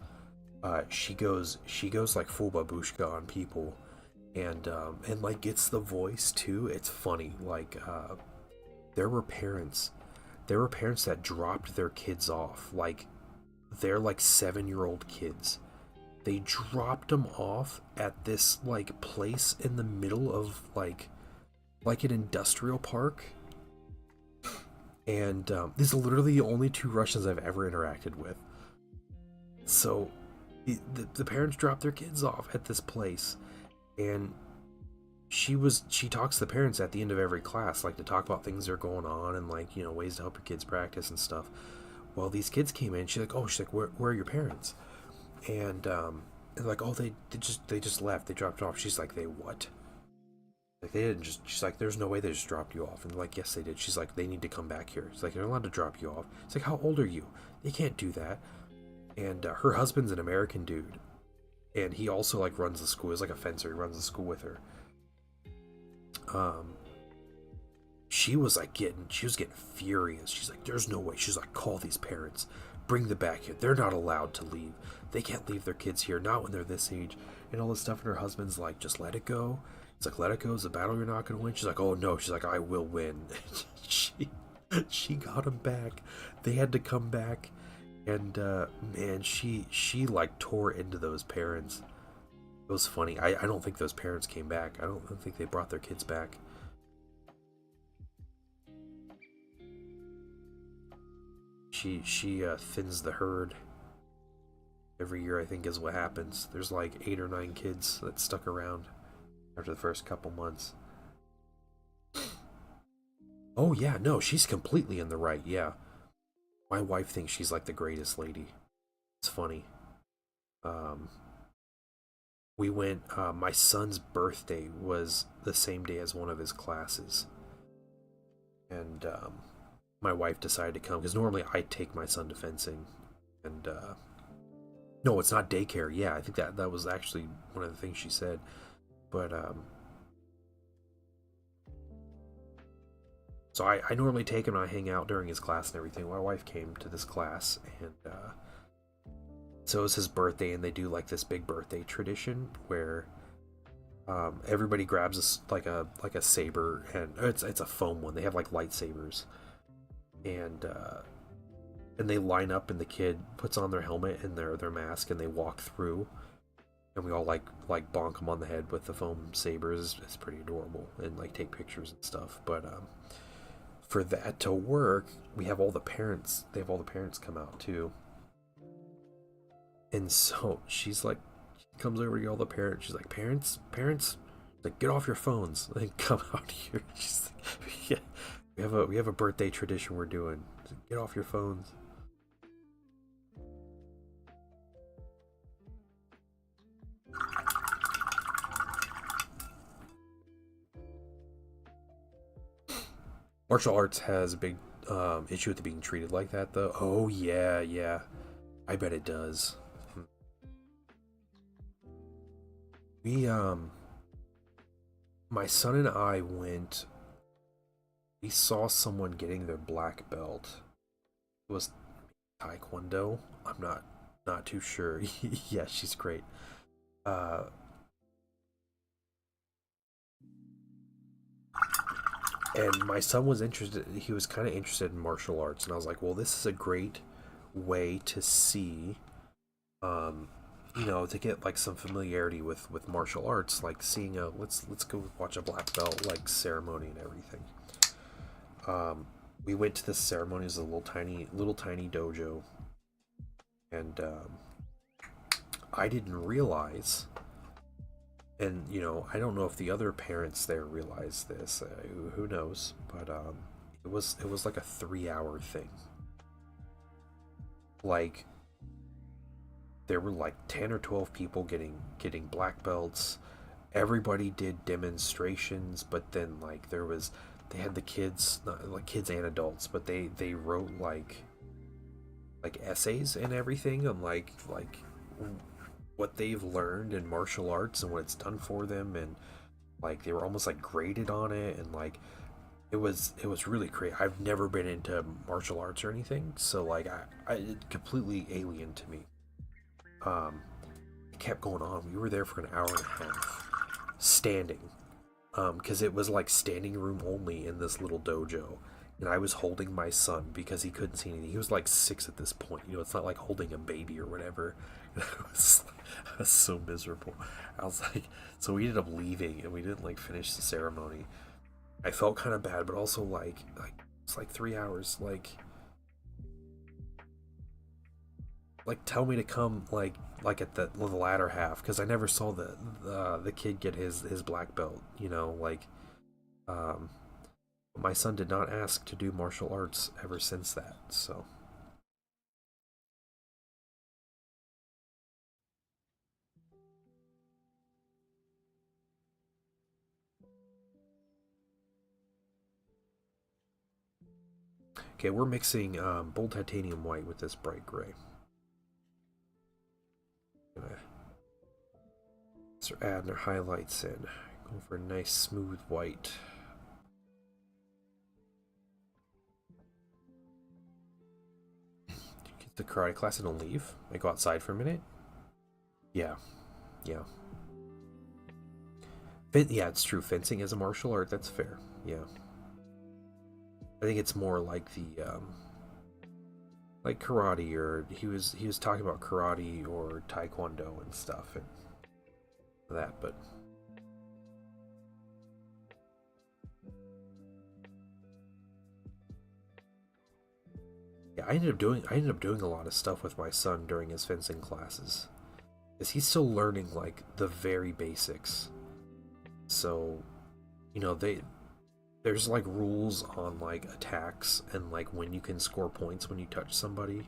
She goes like full babushka on people, and like gets the voice too. It's funny. Like, there were parents that dropped their kids off. Like, they're like 7-year-old kids. They dropped them off at this like place in the middle of like an industrial park. And these are literally the only 2 Russians I've ever interacted with. So the parents dropped their kids off at this place, and she talks to the parents at the end of every class, like, to talk about things that are going on and, like, you know, ways to help your kids practice and stuff. Well, these kids came in. She's like, where are your parents? And they're like, oh, they just left. They dropped off. She's like, they what? Like, they didn't just. She's like, there's no way they just dropped you off. And they're like, yes, they did. She's like, they need to come back here. She's like, they're allowed to drop you off. It's like, how old are you? They can't do that. And her husband's an American dude, and he also like runs the school. He's like a fencer. He runs the school with her. She was getting furious. She's like, there's no way. She's like, call these parents, bring them back here. They're not allowed to leave. They can't leave their kids here, not when they're this age, and all this stuff. And her husband's like, just let it go. He's like, let it go. It's a battle you're not gonna win. She's like, oh no. She's like, I will win. she got him back. They had to come back. And man, she like tore into those parents. It was funny. I don't think those parents came back. I don't think they brought their kids back. She thins the herd every year, I think, is what happens. There's like 8 or 9 kids that stuck around after the first couple months. Oh yeah, no, she's completely in the right. Yeah. My wife thinks she's like the greatest lady. It's funny. We went, my son's birthday was the same day as one of his classes. And my wife decided to come, because normally I take my son to fencing. And no, it's not daycare. Yeah, I think that was actually one of the things she said. But so I normally take him and I hang out during his class and everything. My wife came to this class, and so it was his birthday, and they do like this big birthday tradition where everybody grabs like a saber, and it's a foam one. They have like lightsabers, and they line up, and the kid puts on their helmet and their mask, and they walk through, and we all like bonk them on the head with the foam sabers. It's pretty adorable, and like take pictures and stuff. But for that to work, we have all the parents. They have all the parents come out too. And so she's like, she comes over to all the parents. She's like, parents, like, get off your phones and come out here. She's like, yeah, we have a birthday tradition we're doing. Like, get off your phones. Martial arts has a big issue with it being treated like that, though. Oh yeah, I bet it does. We my son and I went. We saw someone getting their black belt. It was Taekwondo. I'm not too sure. Yeah, she's great. And my son was interested. He was kind of interested in martial arts, and I was like, well, this is a great way to see, to get like some familiarity with martial arts, like seeing let's go watch a black belt like ceremony and everything. We went to this ceremony. It was a little tiny dojo, and I didn't realize, and I don't know if the other parents there realized this. Who knows? But it was like a 3-hour thing. Like, there were like 10 or 12 people getting black belts. Everybody did demonstrations, but then like they had the kids, not like kids and adults, but they wrote like like essays and everything on like what they've learned in martial arts and what it's done for them, and like they were almost like graded on it, and like it was really crazy. I've never been into martial arts or anything, so like it completely alien to me. It kept going on. We were there for an hour and a half, standing, because it was like standing room only in this little dojo, and I was holding my son because he couldn't see anything. He was like 6 at this point. You know, it's not like holding a baby or whatever. I was so miserable. I was like, so we ended up leaving, and we didn't like finish the ceremony. I felt kind of bad, but also like it's like 3 hours. Like tell me to come like at the latter half, because I never saw the kid get his black belt. You know, like my son did not ask to do martial arts ever since that. So okay, we're mixing bold titanium white with this bright gray. Gonna start adding our highlights in. Going for a nice smooth white. Get the karate class and don't leave. I go outside for a minute. Yeah, yeah. Yeah, it's true. Fencing is a martial art. That's fair. Yeah. I think it's more like the like karate, or he was talking about karate or taekwondo and stuff and that, but yeah, I ended up doing a lot of stuff with my son during his fencing classes, because he's still learning like the very basics. So, you know, there's like rules on like attacks and like when you can score points when you touch somebody.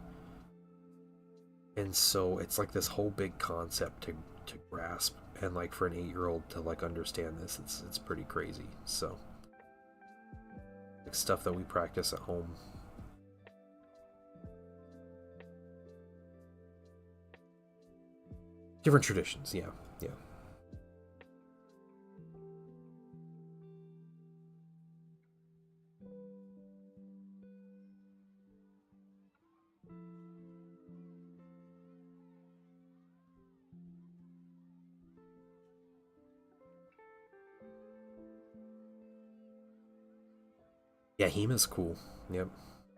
And so it's like this whole big concept to grasp, and like for an 8-year-old to like understand this, it's pretty crazy. So like stuff that we practice at home. Different traditions, yeah, yeah. Yeah, HEMA's cool. Yep.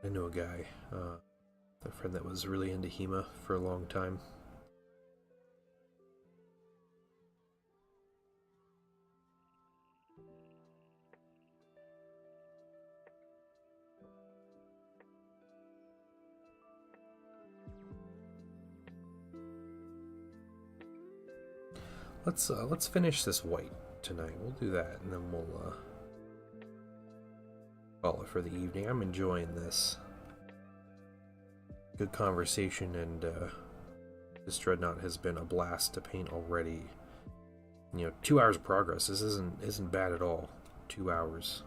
I know a guy, a friend that was really into HEMA for a long time. Let's finish this white tonight. We'll do that, and then we'll call it for the evening. I'm enjoying this. Good conversation, and this dreadnought has been a blast to paint already. You know, 2 hours of progress. This isn't bad at all. 2 hours.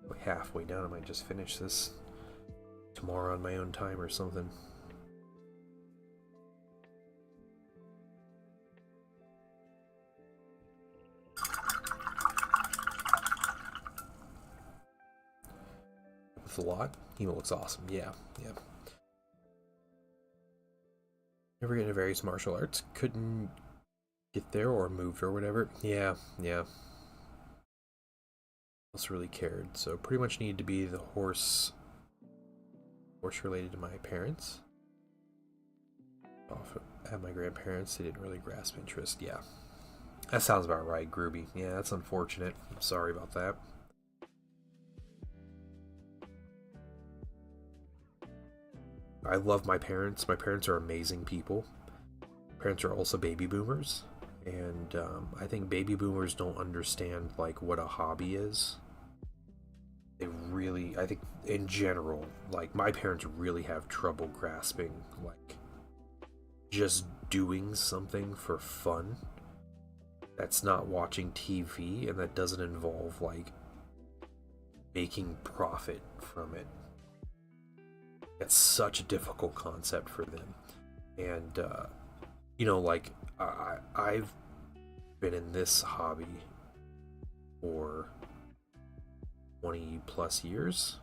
Like halfway down. I might just finish this tomorrow on my own time or something. With a lot. HEMA looks awesome. Yeah, yeah. Never get into various martial arts. Couldn't get there or moved or whatever. Yeah, yeah. Else really cared. So pretty much needed to be the horse related to my parents. Off at my grandparents, they didn't really grasp interest. Yeah. That sounds about right, Groovy. Yeah, that's unfortunate. I'm sorry about that. I love my parents. My parents are amazing people. My parents are also baby boomers, and I think baby boomers don't understand like what a hobby is. They really, I think, in general, like my parents really have trouble grasping like just doing something for fun. That's not watching TV, and that doesn't involve like making profit from it. It's such a difficult concept for them. And you know, like I've been in this hobby for 20 plus years.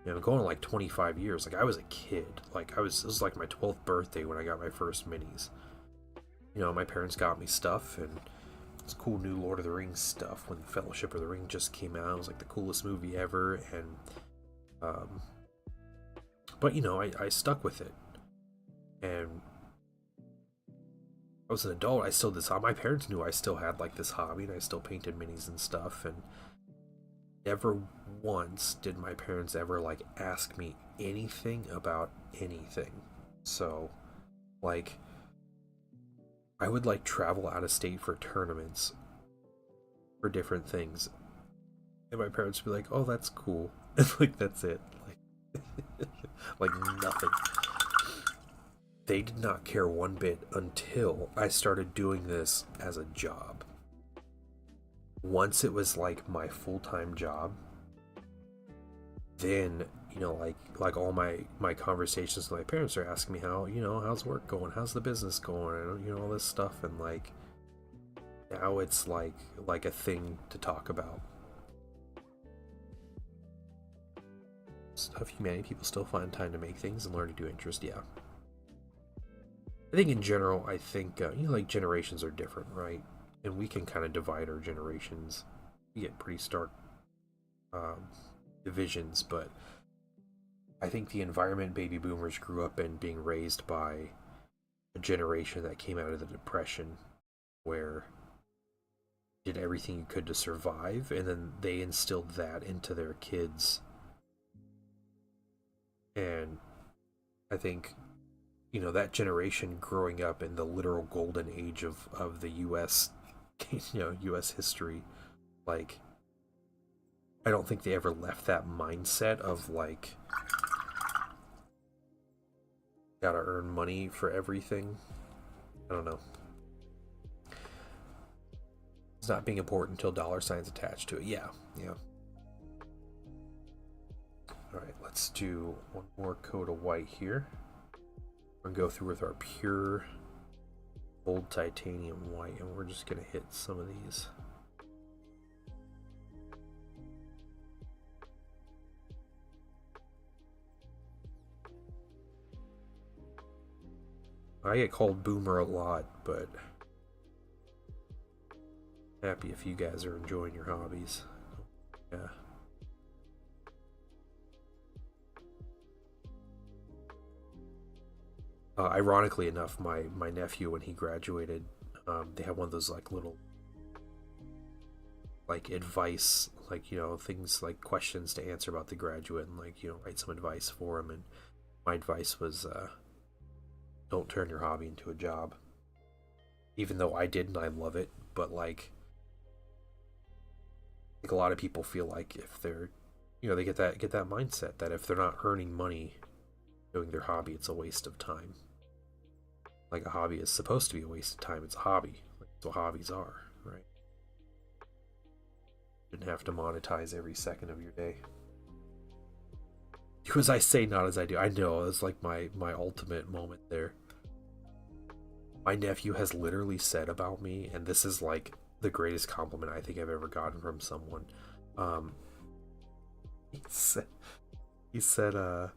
You know, going like 25 years. Like I was a kid. Like this was like my 12th birthday when I got my first minis. You know, my parents got me stuff, and it's cool new Lord of the Rings stuff when Fellowship of the Ring just came out. It was like the coolest movie ever, and but you know, I stuck with it. And I was an adult, I still did this. My parents knew I still had like this hobby, and I still painted minis and stuff. And never once did my parents ever like ask me anything about anything. So, like, I would like travel out of state for tournaments for different things, and my parents would be like, "Oh, that's cool," and like that's it. Like, like nothing. They did not care one bit until I started doing this as a job. Once it was like my full-time job, then, you know, like all my conversations with my parents are asking me how, you know, how's work going, how's the business going, and, you know, all this stuff. And like now it's like a thing to talk about. Stuff humanity, people still find time to make things and learn to do interest. Yeah, I think in general, I think you know, like generations are different, right? And we can kind of divide our generations. We get pretty stark divisions, but I think the environment baby boomers grew up in, being raised by a generation that came out of the Depression, where you did everything you could to survive, and then they instilled that into their kids. And I think, you know, that generation growing up in the literal golden age of the US, you know, US history, like, I don't think they ever left that mindset of like, gotta earn money for everything. I don't know. It's not being important until dollar signs attached to it. Yeah, yeah. Alright, let's do one more coat of white here. We're gonna go through with our pure gold titanium white, and we're just gonna hit some of these. I get called boomer a lot, but happy if you guys are enjoying your hobbies. Yeah. Ironically enough, my nephew, when he graduated, they had one of those like little like advice, like, you know, things like questions to answer about the graduate, and like, you know, write some advice for him. And my advice was, don't turn your hobby into a job. Even though I did and I love it, but like, I think a lot of people feel like if they're, you know, they get that mindset that if they're not earning money doing their hobby, it's a waste of time. Like, a hobby is supposed to be a waste of time. It's a hobby. Like, that's what hobbies are, right? You shouldn't have to monetize every second of your day. Do as I say, not as I do. I know, it's like my ultimate moment there. My nephew has literally said about me, and this is like the greatest compliment I think I've ever gotten from someone. He said, I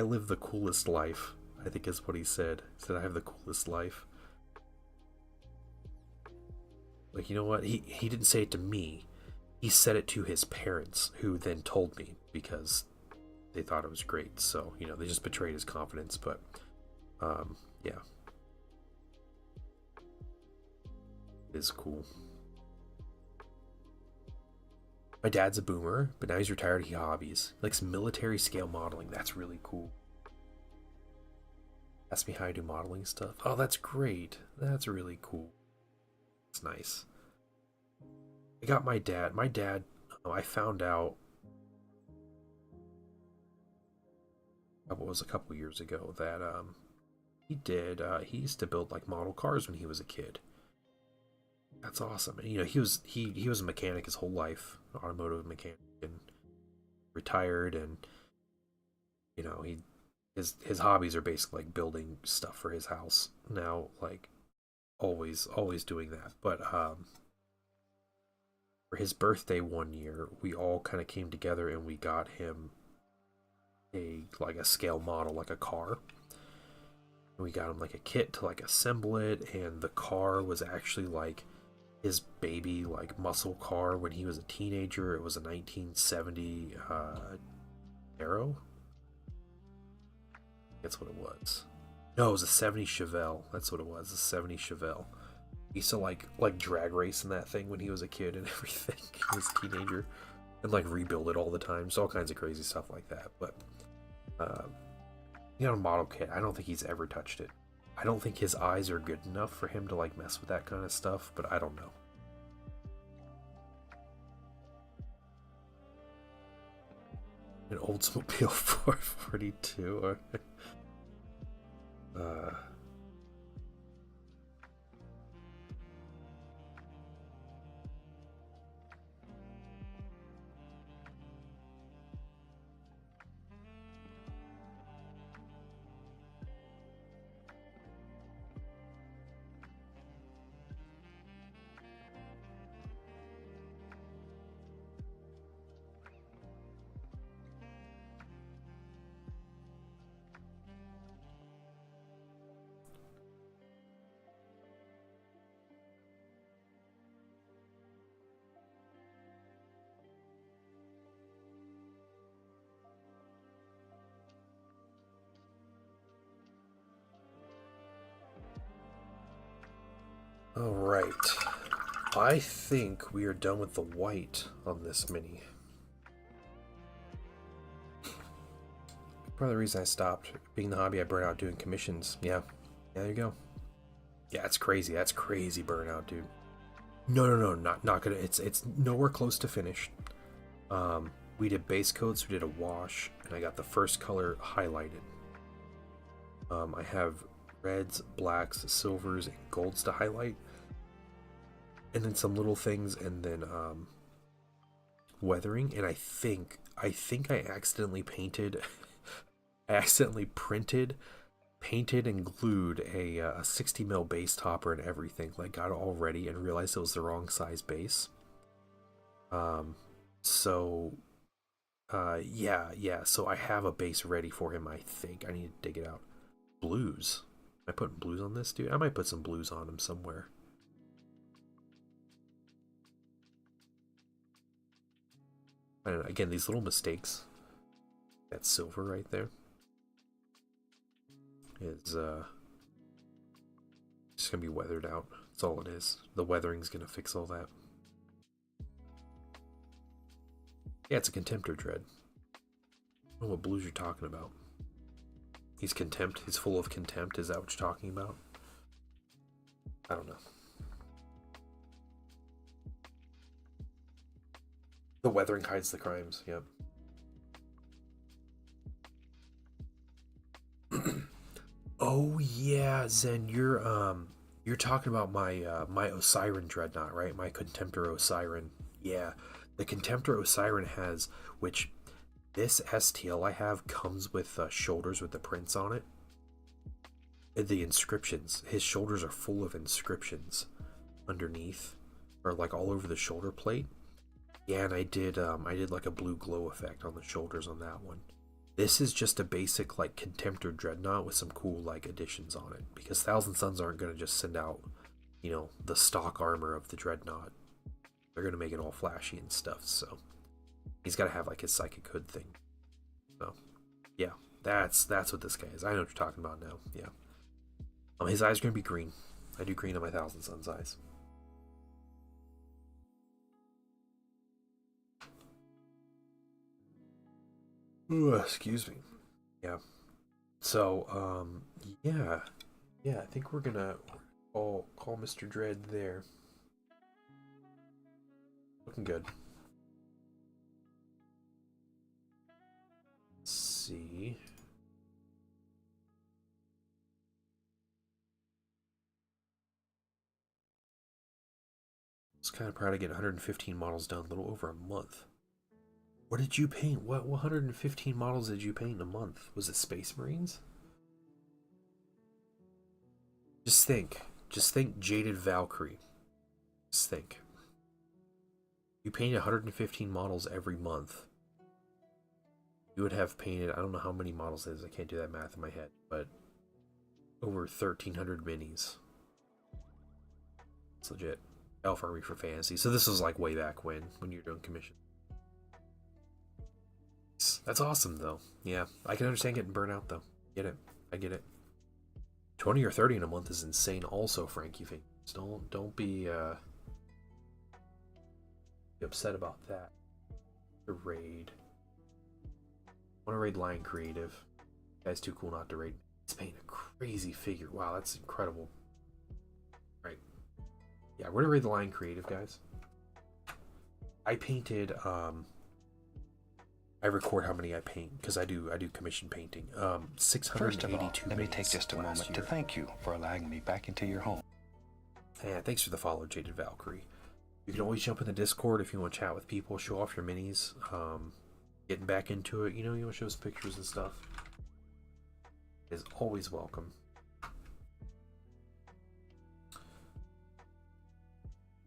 live the coolest life, I think is what he said. He said, I have the coolest life. Like, you know what? He didn't say it to me. He said it to his parents, who then told me because they thought it was great. So, you know, they just betrayed his confidence. But, yeah. It is cool. My dad's a boomer, but now he's retired. He hobbies. He likes military scale modeling. That's really cool. Ask me how I do modeling stuff. Oh, that's great. That's really cool. It's nice. I got my dad. I found out what was a couple years ago that he used to build like model cars when he was a kid. That's awesome. And, you know, he was a mechanic his whole life, an automotive mechanic, and retired. And you know, his hobbies are basically like building stuff for his house now, like always doing that. But for his birthday one year, we all kind of came together and we got him a scale model, like a car. And we got him like a kit to like assemble it, and the car was actually like his baby like muscle car when he was a teenager. It was a 1970 Arrow. That's what it was. No, it was a 70 Chevelle. That's what it was. A 70 Chevelle. He used to like drag race in that thing when he was a kid and everything. He was a teenager, and like rebuild it all the time. So all kinds of crazy stuff like that. But you know, a model kit. I don't think he's ever touched it. I don't think his eyes are good enough for him to like mess with that kind of stuff. But I don't know. An Oldsmobile 442. All right. I think we are done with the white on this mini. Probably the reason I stopped being the hobby, I burnt out doing commissions. Yeah, there you go. Yeah, it's crazy. That's crazy burnout, dude. No, not gonna. It's nowhere close to finished. We did base coats, we did a wash, and I got the first color highlighted. I have reds, blacks, silvers, and golds to highlight, and then some little things, and then weathering. And I think I accidentally painted. I accidentally painted and glued a 60 mil base topper and everything. Like, got it all ready and realized it was the wrong size base. Yeah. So I have a base ready for him. I think I need to dig it out. Blues. Am I putting blues on this, dude? I might put some blues on him somewhere. I don't know. Again, these little mistakes. That silver right there is just gonna be weathered out. That's all it is. The weathering's gonna fix all that. Yeah, it's a Contemptor Dread. I don't know what blues you're talking about. He's contempt. He's full of contempt. Is that what you're talking about? I don't know. The weathering hides the crimes. Yep. Oh yeah, Zen, you're talking about my my Osiren Dreadnought, right? My Contemptor Osiren. Yeah, the Contemptor Osiren has, which this STL I have comes with shoulders with the prints on it. And the inscriptions. His shoulders are full of inscriptions underneath, or like all over the shoulder plate. Yeah, and I did like a blue glow effect on the shoulders on that one. This is just a basic like Contemptor Dreadnought with some cool like additions on it, because Thousand Suns aren't gonna just send out, you know, the stock armor of the Dreadnought. They're gonna make it all flashy and stuff, so he's gotta have like his Psychic Hood thing. So yeah, that's what this guy is. I know what you're talking about now. Yeah. His eyes are gonna be green. I do green on my Thousand Suns eyes. Ooh, excuse me. Yeah. So, yeah. I think we're gonna call Mr. Dread there. Looking good. Let's see. I was kind of proud to get 115 models done, a little over a month. What did you paint? What 115 models did you paint in a month? Was it Space Marines? Just think. Just think Jaded Valkyrie. Just think. You paint 115 models every month. You would have painted, I don't know how many models it is, I can't do that math in my head, but over 1,300 minis. It's legit. Elf Army for Fantasy. So this was like way back when you're doing commission. That's awesome though. Yeah, I can understand getting burnt out though. Get it. I get it. 20 or 30 in a month is insane also, Frankie Fingers. Don't be upset about that. The raid. I want to raid Lion Creative. Guy's too cool not to raid. He's painting a crazy figure. Wow, that's incredible. Right. Yeah, we're gonna raid the Lion Creative, guys. I painted I record how many I paint because I do commission painting. 682 First of all, let me minis take just a last moment year. to thank you for allowing me back into your home. Yeah, thanks for the follow, Jaded Valkyrie. You can always jump in the Discord if you want to chat with people, show off your minis. Getting back into it, you know, you want to show us pictures and stuff. Is always welcome.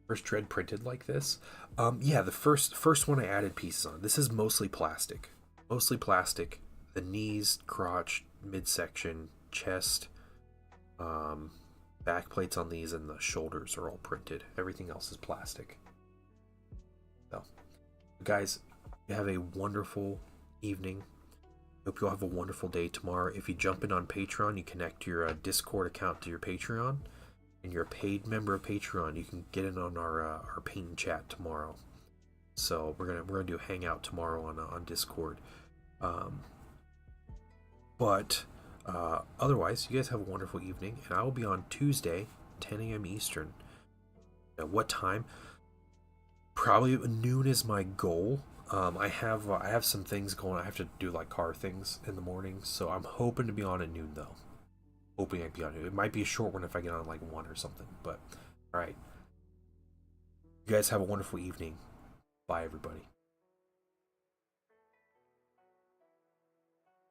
First tread printed like this. Yeah, the first one I added pieces on. This is mostly plastic. Mostly plastic. The knees, crotch, midsection, chest, back plates on these, and the shoulders are all printed. Everything else is plastic. So, guys, you have a wonderful evening. Hope you all have a wonderful day tomorrow. If you jump in on Patreon, you connect your Discord account to your Patreon, and you're a paid member of Patreon, you can get in on our paint and chat tomorrow. So we're gonna do a hangout tomorrow on Discord. But otherwise, you guys have a wonderful evening, and I will be on Tuesday, 10 a.m. Eastern. At what time? Probably noon is my goal. I have some things going. I have to do like car things in the morning, so I'm hoping to be on at noon though. Hoping I'd be on it. It might be a short one if I get on like 1 or something. But all right, you guys have a wonderful evening. Bye, everybody.